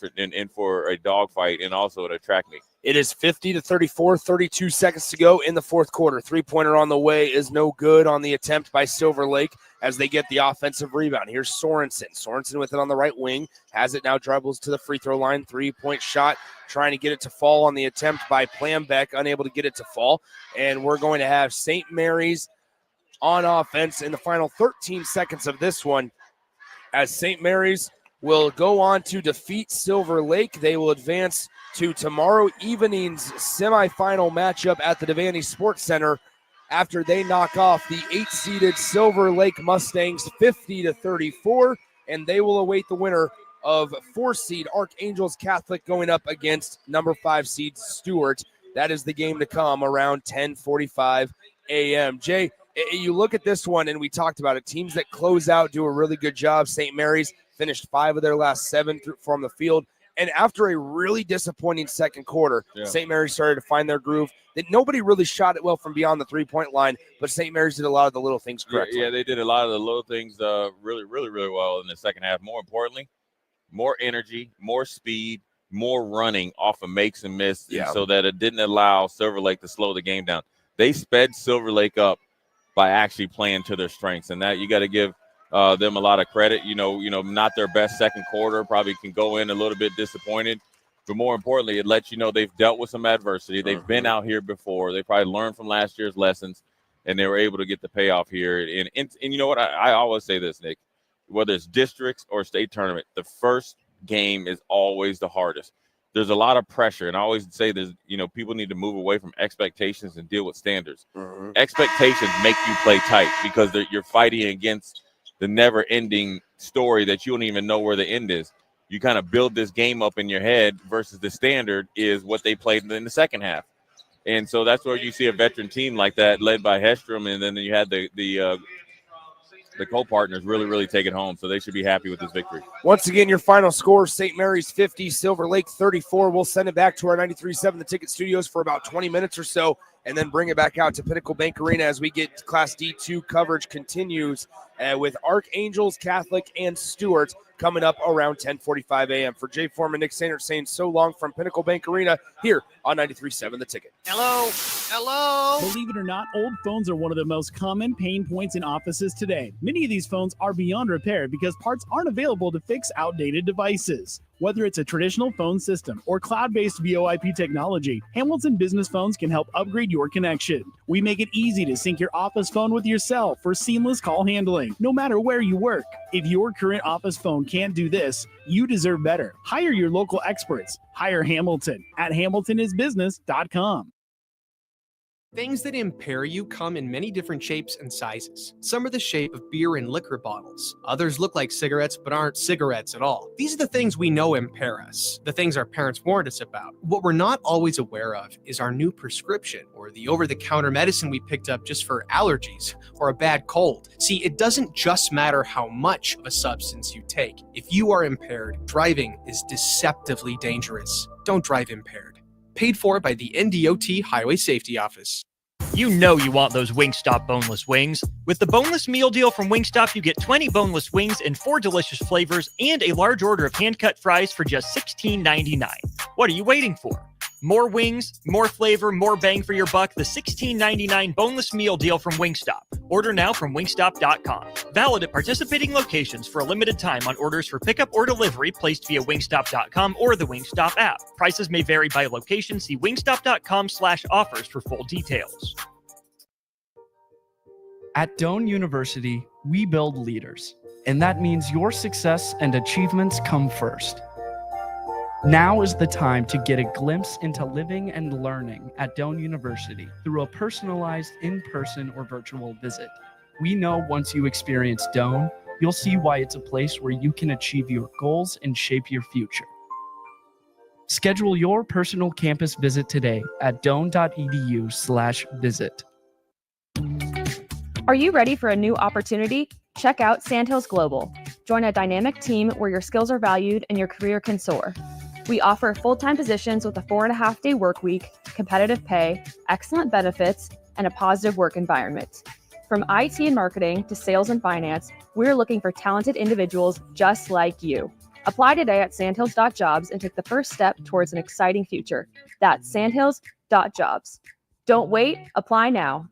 for a dogfight and also a track meet. It is 50-34, 32 seconds to go in the fourth quarter. Three-pointer on the way is no good on the attempt by Silver Lake as they get the offensive rebound. Here's Sorensen. Sorensen with it on the right wing. Has it now, dribbles to the free throw line. Three-point shot, trying to get it to fall on the attempt by Plambeck, unable to get it to fall. And we're going to have St. Mary's on offense in the final 13 seconds of this one as St. Mary's will go on to defeat Silver Lake. They will advance to tomorrow evening's semifinal matchup at the Devaney Sports Center after they knock off the 8-seeded Silver Lake Mustangs 50-34, and they will await the winner of 4 seed Archangels Catholic going up against number 5 seed Stewart. That is the game to come around 10:45 a.m. Jay, you look at this one, and we talked about it. Teams that close out do a really good job. St. Mary's finished 5 of their last 7 from the field. And after a really disappointing second quarter, St. Mary's started to find their groove. That nobody really shot it well from beyond the three-point line, but St. Mary's did a lot of the little things correctly. Yeah, they did a lot of the little things really, really, really well in the second half. More importantly, more energy, more speed, more running off of makes and misses, so that it didn't allow Silver Lake to slow the game down. They sped Silver Lake up by actually playing to their strengths, and that you got to give them a lot of credit. You know, not their best second quarter, probably can go in a little bit disappointed, but more importantly, it lets you know they've dealt with some adversity. They've been out here before. They probably learned from last year's lessons, and they were able to get the payoff here. And you know what? I always say this, Nick, whether it's districts or state tournament, the first game is always the hardest. There's a lot of pressure, and I always say there's, people need to move away from expectations and deal with standards. Expectations make you play tight because you're fighting against the never-ending story that you don't even know where the end is. You kind of build this game up in your head versus the standard is what they played in the second half. And so that's where you see a veteran team like that led by Hestrom, and then you had the co-partners really, really take it home. So they should be happy with this victory. Once again, your final score, St. Mary's 50, Silver Lake 34. We'll send it back to our 93.7 The Ticket studios for about 20 minutes or so, and then bring it back out to Pinnacle Bank Arena as we get Class D2 coverage continues with Archangels, Catholic, and Stewart coming up around 10:45 a.m. For Jay Foreman, Nick Sainert saying so long from Pinnacle Bank Arena here on 93.7 The Ticket. Hello. Hello. Believe it or not, old phones are one of the most common pain points in offices today. Many of these phones are beyond repair because parts aren't available to fix outdated devices. Whether it's a traditional phone system or cloud-based VoIP technology, Hamilton Business Phones can help upgrade your connection. We make it easy to sync your office phone with your cell for seamless call handling, no matter where you work. If your current office phone can't do this, you deserve better. Hire your local experts. Hire Hamilton at hamiltonisbusiness.com. Things that impair you come in many different shapes and sizes. Some are the shape of beer and liquor bottles. Others look like cigarettes but aren't cigarettes at all. These are the things we know impair us, the things our parents warned us about. What we're not always aware of is our new prescription or the over-the-counter medicine we picked up just for allergies or a bad cold. See, it doesn't just matter how much of a substance you take. If you are impaired, driving is deceptively dangerous. Don't drive impaired. Paid for by the NDOT Highway Safety Office. You know you want those Wingstop boneless wings. With the boneless meal deal from Wingstop, you get 20 boneless wings in 4 delicious flavors and a large order of hand-cut fries for just $16.99. What are you waiting for? More wings, more flavor, more bang for your buck. The $16.99 boneless meal deal from Wingstop. Order now from wingstop.com. Valid at participating locations for a limited time on orders for pickup or delivery placed via wingstop.com or the Wingstop app. Prices may vary by location. See wingstop.com/offers for full details. At Doane University, we build leaders, and that means your success and achievements come first. Now is the time to get a glimpse into living and learning at Doane University through a personalized in-person or virtual visit. We know once you experience Doane, you'll see why it's a place where you can achieve your goals and shape your future. Schedule your personal campus visit today at doane.edu/visit. Are you ready for a new opportunity? Check out Sandhills Global. Join a dynamic team where your skills are valued and your career can soar. We offer full-time positions with a 4.5-day work week, competitive pay, excellent benefits, and a positive work environment. From IT and marketing to sales and finance, we're looking for talented individuals just like you. Apply today at sandhills.jobs and take the first step towards an exciting future. That's sandhills.jobs. Don't wait, apply now.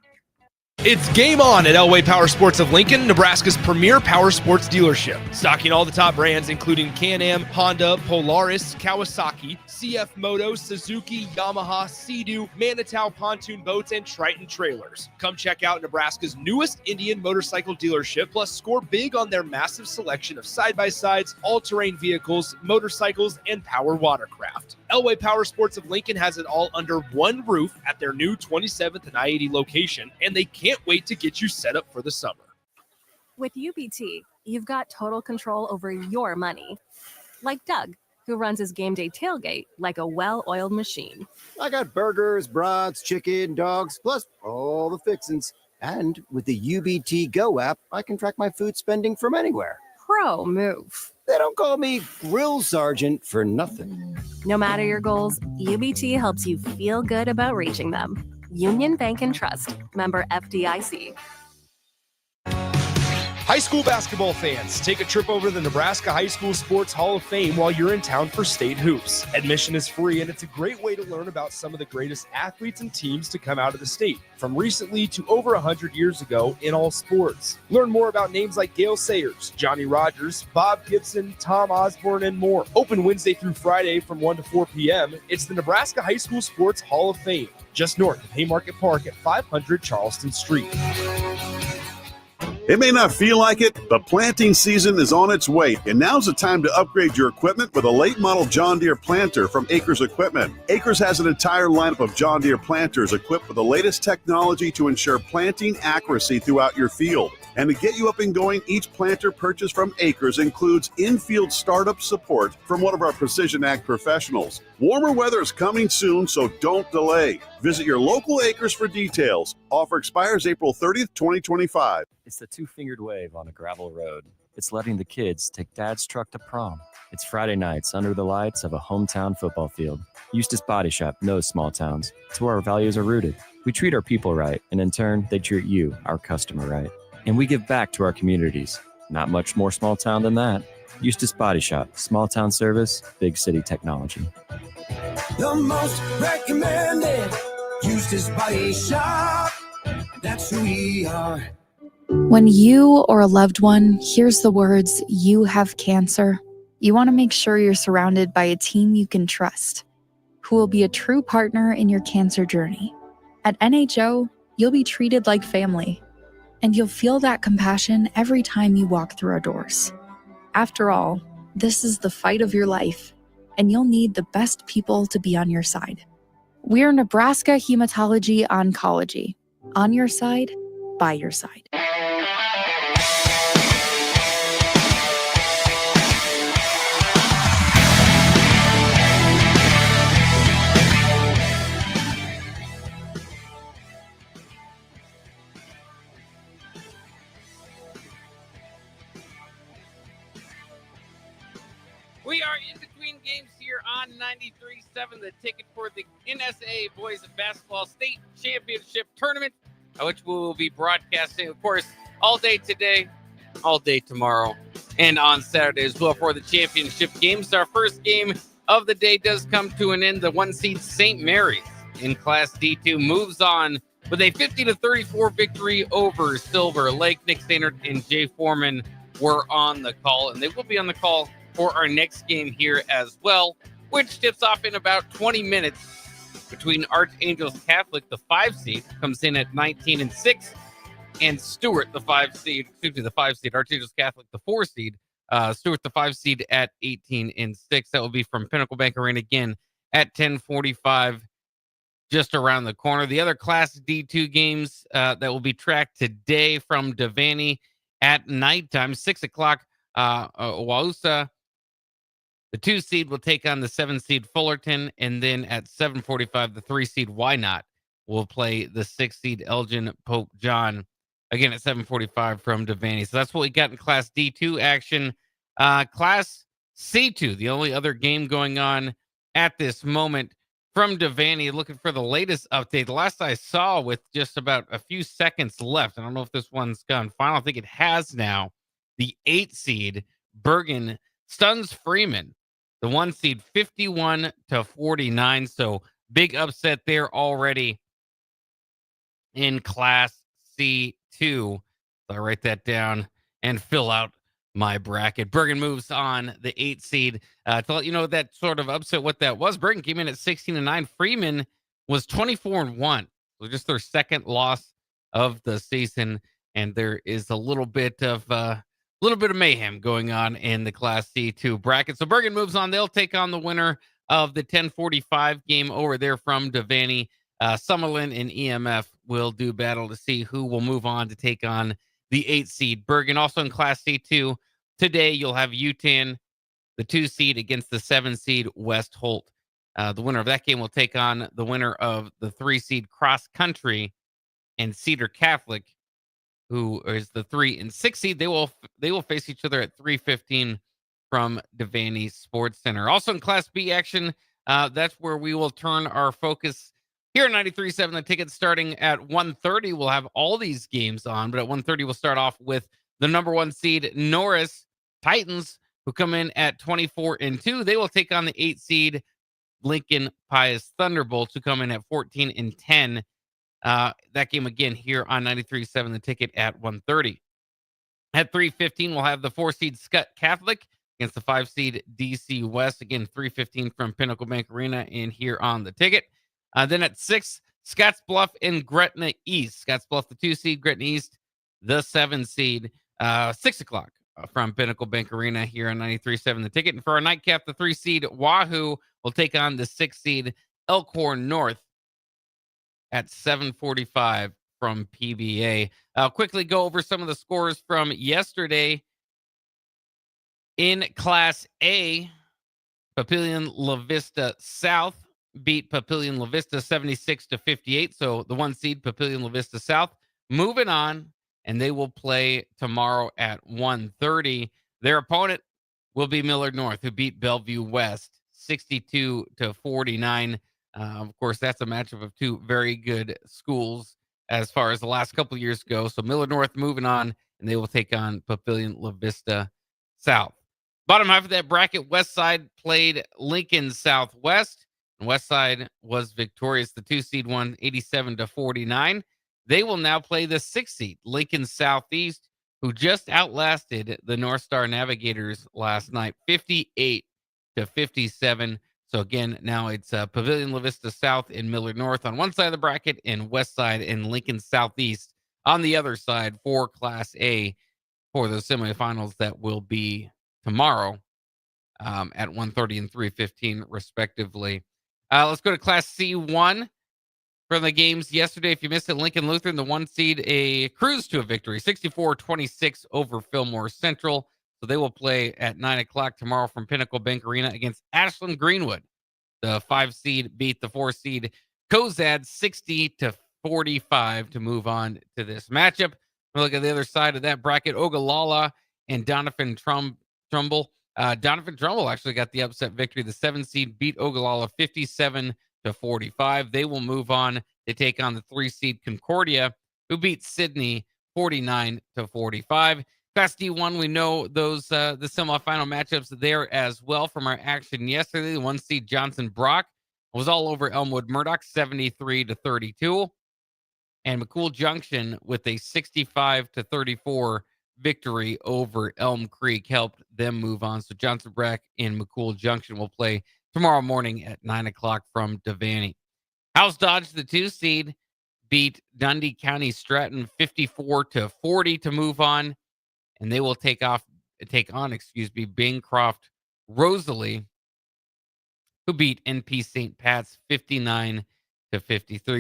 It's game on at Elway Power Sports of Lincoln, Nebraska's premier power sports dealership. Stocking all the top brands, including Can-Am, Honda, Polaris, Kawasaki, CF Moto, Suzuki, Yamaha, Sea-Doo, Manitow pontoon boats, and Triton trailers. Come check out Nebraska's newest Indian motorcycle dealership, plus score big on their massive selection of side-by-sides, all-terrain vehicles, motorcycles, and power watercraft. Elway Power Sports of Lincoln has it all under one roof at their new 27th and I-80 location, and they can't wait to get you set up for the summer. With UBT, you've got total control over your money. like Doug, who runs his game day tailgate like a well-oiled machine. I got burgers, brats, chicken, dogs, plus all the fixins. And with the UBT Go app, I can track my food spending from anywhere. Pro move. They don't call me Grill Sergeant for nothing. No matter your goals, UBT helps you feel good about reaching them. Union Bank and Trust, member FDIC. High school basketball fans, take a trip over to the Nebraska High School Sports Hall of Fame while you're in town for state hoops. Admission is free, and it's a great way to learn about some of the greatest athletes and teams to come out of the state, from recently to over 100 years ago in all sports. Learn more about names like Gale Sayers, Johnny Rogers, Bob Gibson, Tom Osborne, and more. Open Wednesday through Friday from 1 to 4 p.m. It's the Nebraska High School Sports Hall of Fame, just north of Haymarket Park at 500 Charleston Street. It may not feel like it, but planting season is on its way, and now's the time to upgrade your equipment with a late model John Deere planter from Acres Equipment. Acres has an entire lineup of John Deere planters equipped with the latest technology to ensure planting accuracy throughout your field. And to get you up and going, each planter purchased from Acres includes in-field startup support from one of our Precision Ag professionals. Warmer weather is coming soon, so don't delay. Visit your local Acres for details. Offer expires April 30th, 2025. It's the two-fingered wave on a gravel road. It's letting the kids take dad's truck to prom. It's Friday nights under the lights of a hometown football field. Eustace Body Shop knows small towns. It's where our values are rooted. We treat our people right, and in turn, they treat you, our customer, right. And we give back to our communities. Not much more small town than that. Eustace Body Shop, small town service, big city technology. The most recommended Eustace Body Shop. That's who we are. When you or a loved one hears the words, "You have cancer," you want to make sure you're surrounded by a team you can trust, who will be a true partner in your cancer journey. At NHO, you'll be treated like family, and you'll feel that compassion every time you walk through our doors. After all, this is the fight of your life, and you'll need the best people to be on your side. We're Nebraska Hematology Oncology. On your side, by your side. We are in between games here on 93.7, the ticket for the NSAA Boys Basketball State Championship Tournament, which we will be broadcasting, of course, all day today, all day tomorrow, and on Saturday as well for the championship games. Our first game of the day does come to an end. The one seed St. Mary's in Class D2 moves on with a 50-34 victory over Silver Lake. Nick Stannard and Jay Foreman were on the call, and they will be on the call for our next game here as well, which tips off in about 20 minutes between Archangels Catholic, the 5 seed, comes in at 19-6, and Stewart, the 5 seed, Archangels Catholic, the 4 seed, Stewart, the 5 seed at 18-6. That will be from Pinnacle Bank Arena again at 10:45, just around the corner. The other Class D2 games that will be tracked today from Devaney at nighttime, 6 o'clock, Wausa, the 2 seed, will take on the 7 seed Fullerton, and then at 7:45, the 3 seed Why Not will play the 6 seed Elgin Pope John, again at 7:45 from Devaney. So that's what we got in Class D2 action. Class C2, the only other game going on at this moment from Devaney, looking for the latest update. The last I saw, with just about a few seconds left, I don't know if this one's gone final. I think it has now. The 8 seed Bergen stuns Freeman, the 1 seed, 51-49. So big upset there already in Class C2. So I write that down and fill out my bracket. Bergen moves on, the 8 seed. To let you know that sort of upset what that was, Bergen came in at 16-9. Freeman was 24-1. So just their second loss of the season. And there is a little bit of mayhem going on in the Class C2 bracket. So Bergen moves on. They'll take on the winner of the 10:45 game over there from Devaney. Summerlin and EMF will do battle to see who will move on to take on the 8 seed Bergen. Also in Class C2 today, you'll have UTAN, the 2 seed against the 7 seed West Holt. The winner of that game will take on the winner of the 3 seed Cross Country and Cedar Catholic, who is the 3 and 6 seed. They will face each other at 3:15 from Devaney Sports Center. Also in Class B action, that's where we will turn our focus here at 93.7 The Ticket. Starting at 1:30, we'll have all these games on, but at 1:30 we'll start off with the number 1 seed Norris Titans, who come in at 24-2. They will take on the 8 seed Lincoln Pius Thunderbolts, who come in at 14-10. That game again here on 93.7 The Ticket at 1:30. At 3:15, we'll have the 4 seed Scott Catholic against the 5 seed DC West. Again, 3:15 from Pinnacle Bank Arena and here on The Ticket. Then at 6, Scotts Bluff and Gretna East. Scotts Bluff, the 2 seed, Gretna East, the 7 seed. 6 o'clock from Pinnacle Bank Arena here on 93.7 The Ticket. And for our nightcap, the 3 seed Wahoo will take on the 6 seed Elkhorn North at 7:45 from PBA. I'll quickly go over some of the scores from yesterday. In Class A, Papillion La Vista South beat Papillion La Vista 76-58. So the 1 seed Papillion La Vista South moving on, and they will play tomorrow at 1:30. Their opponent will be Millard North, who beat Bellevue West 62-49. Of course, that's a matchup of 2 very good schools as far as the last couple of years go. So Millard North moving on, and they will take on Papillion La Vista South. Bottom half of that bracket, West Side played Lincoln Southwest, and West Side was victorious. The 2 seed won 87-49. They will now play the 6 seed Lincoln Southeast, who just outlasted the North Star Navigators last night, 58-57. So again, now it's Pavilion La Vista South and Millard North on one side of the bracket, and West Side and Lincoln Southeast on the other side for Class A for the semifinals that will be tomorrow at 1:30 and 3:15 respectively. Let's go to Class C1 for the games yesterday. If you missed it, Lincoln Lutheran, the 1 seed, a cruise to a victory, 64-26 over Fillmore Central. So they will play at 9 o'clock tomorrow from Pinnacle Bank Arena against Ashland Greenwood. The 5 seed beat the 4 seed Cozad 60-45 to move on to this matchup. We'll look at the other side of that bracket, Ogallala and Donovan Trumbull. Donovan Trumbull actually got the upset victory. The 7 seed beat Ogallala 57-45. They will move on to take on the 3 seed Concordia, who beat Sydney 49-45. Class D1, we know those the semifinal matchups there as well from our action yesterday. The 1 seed Johnson Brock was all over Elmwood Murdoch 73-32. And McCool Junction with a 65-34 victory over Elm Creek helped them move on. So Johnson Brock and McCool Junction will play tomorrow morning at 9 o'clock from Devaney. House Dodge, the 2 seed, beat Dundee County Stratton 54-40 to move on. And they will take on Bancroft Rosalie, who beat NP St. Pat's 59-53.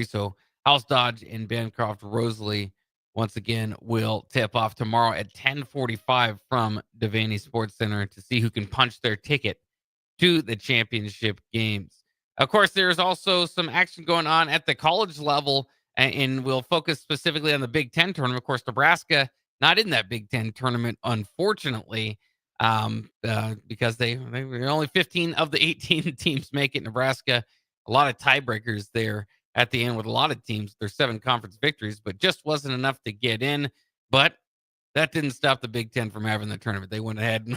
So House Dodge and Bancroft Rosalie once again will tip off tomorrow at 10:45 from Devaney Sports Center to see who can punch their ticket to the championship games. Of course, there's also some action going on at the college level, and we'll focus specifically on the Big Ten tournament. Of course, Nebraska not in that Big Ten tournament, unfortunately, because they only 15 of the 18 teams make it. Nebraska, a lot of tiebreakers there at the end with a lot of teams. There's 7 conference victories, but just wasn't enough to get in. But that didn't stop the Big Ten from having the tournament. They went ahead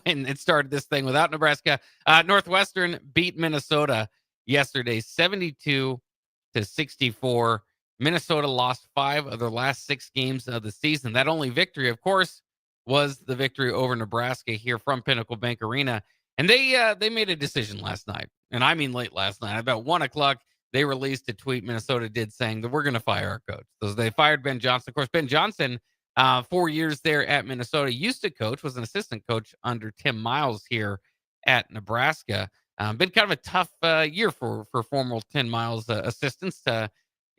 and it started this thing without Nebraska. Northwestern beat Minnesota yesterday, 72-64. Minnesota lost 5 of their last 6 games of the season. That only victory, of course, was the victory over Nebraska here from Pinnacle Bank Arena. And they made a decision last night. And I mean late last night. About 1 o'clock, they released a tweet, Minnesota did, saying that we're going to fire our coach. So they fired Ben Johnson. Of course, Ben Johnson, 4 years there at Minnesota, used to coach, was an assistant coach under Tim Miles here at Nebraska. Been kind of a tough year for former Tim Miles assistants.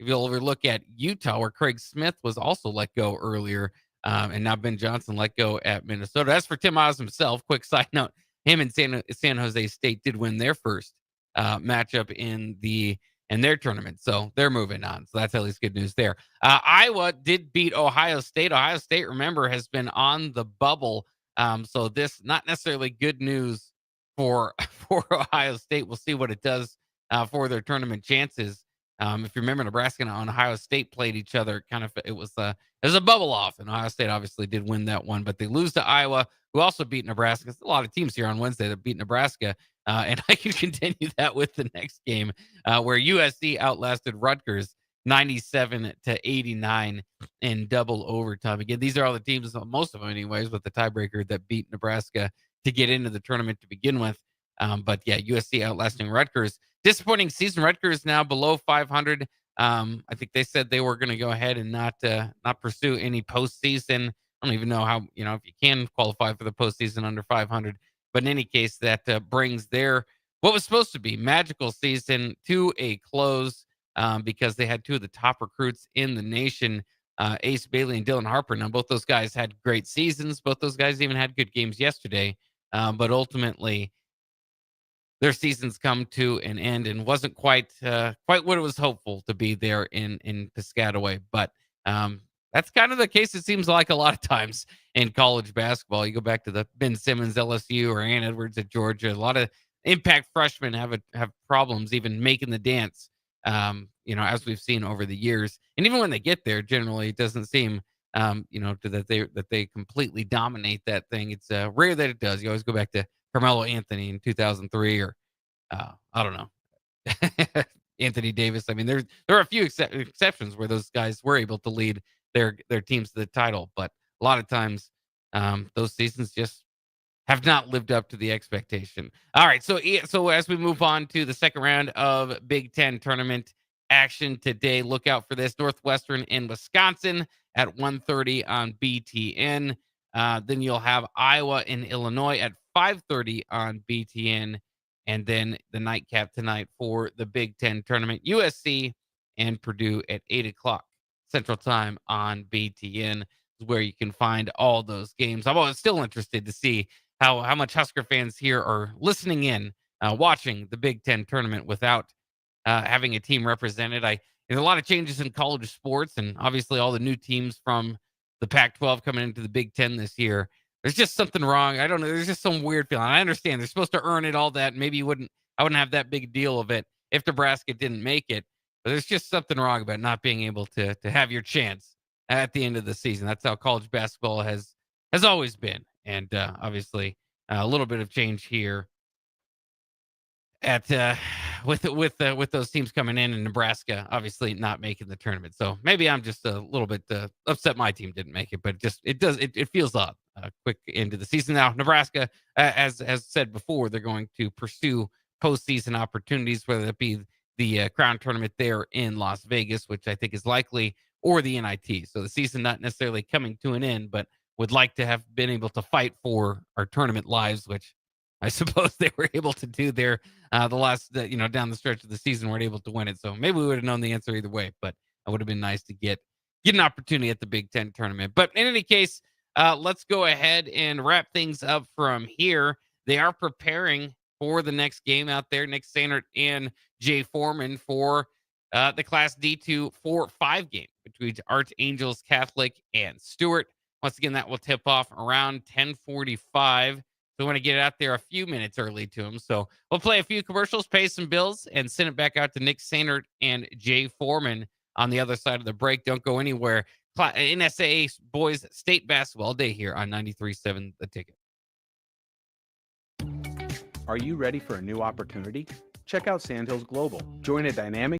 If you'll overlook at Utah, where Craig Smith was also let go earlier, and now Ben Johnson let go at Minnesota. As for Tim Miles himself, quick side note, him and San Jose State did win their first matchup in their tournament. So they're moving on. So that's at least good news there. Iowa did beat Ohio State. Ohio State, remember, has been on the bubble. So this not necessarily good news for Ohio State. We'll see what it does for their tournament chances. If you remember, Nebraska and Ohio State played each other. It was a bubble off, and Ohio State obviously did win that one, but they lose to Iowa, who also beat Nebraska. There's a lot of teams here on Wednesday that beat Nebraska, and I can continue that with the next game, where USC outlasted Rutgers 97-89 in double overtime. Again, these are all the teams, most of them anyways, with the tiebreaker that beat Nebraska to get into the tournament to begin with. But yeah, USC outlasting Rutgers. Disappointing season. Rutgers now below 500. I think they said they were going to go ahead and not pursue any postseason. I don't even know how, if you can qualify for the postseason under 500. But in any case, that brings their what was supposed to be magical season to a close, because they had two of the top recruits in the nation, Ace Bailey and Dylan Harper. Now, both those guys had great seasons. Both those guys even had good games yesterday. But ultimately, their seasons come to an end, and wasn't quite what it was hopeful to be there in Piscataway. But that's kind of the case, it seems like, a lot of times in college basketball. You go back to the Ben Simmons LSU or Ann Edwards at Georgia. A lot of impact freshmen have problems even making the dance, as we've seen over the years. And even when they get there, generally it doesn't seem that they completely dominate that thing. It's rare that it does. You always go back to Carmelo Anthony in 2003, or I don't know, Anthony Davis. I mean, there are a few exceptions where those guys were able to lead their teams to the title, but a lot of times those seasons just have not lived up to the expectation. All right, so as we move on to the second round of Big Ten tournament action today, look out for this: Northwestern and Wisconsin at 1:30 on BTN. Then you'll have Iowa and Illinois at 5:30 on BTN. And then the nightcap tonight for the Big Ten tournament, USC and Purdue at 8 o'clock Central Time on BTN, is where you can find all those games. I'm still interested to see how much Husker fans here are listening in, watching the Big Ten tournament without having a team represented. There's a lot of changes in college sports, and obviously all the new teams from the Pac-12 coming into the Big Ten this year. There's just something wrong. I don't know. There's just some weird feeling. I understand they're supposed to earn it, all that. Maybe I wouldn't have that big deal of it if Nebraska didn't make it. But there's just something wrong about not being able to have your chance at the end of the season. That's how college basketball has always been. And obviously a little bit of change here at with those teams coming in, and Nebraska obviously not making the tournament. So maybe I'm just a little bit upset my team didn't make it, but it feels odd. Quick into the season now. Nebraska, as said before, they're going to pursue postseason opportunities, whether it be the Crown Tournament there in Las Vegas, which I think is likely, or the NIT. So the season not necessarily coming to an end, but would like to have been able to fight for our tournament lives, which I suppose they were able to do there the last, down the stretch of the season, weren't able to win it. So maybe we would have known the answer either way, but it would have been nice to get an opportunity at the Big Ten tournament. But in any case, let's go ahead and wrap things up from here. They are preparing for the next game out there. Nick Sainert and Jay Foreman for the Class D2 4-5 game between Archangels Catholic and Stewart. Once again, that will tip off around 10:45. We want to get it out there a few minutes early to him. So we'll play a few commercials, pay some bills, and send it back out to Nick Sainert and Jay Foreman on the other side of the break. Don't go anywhere. NSAA boys state basketball all day here on 93.7 The Ticket. Are you ready for a new opportunity? Check out Sandhills Global. Join a dynamic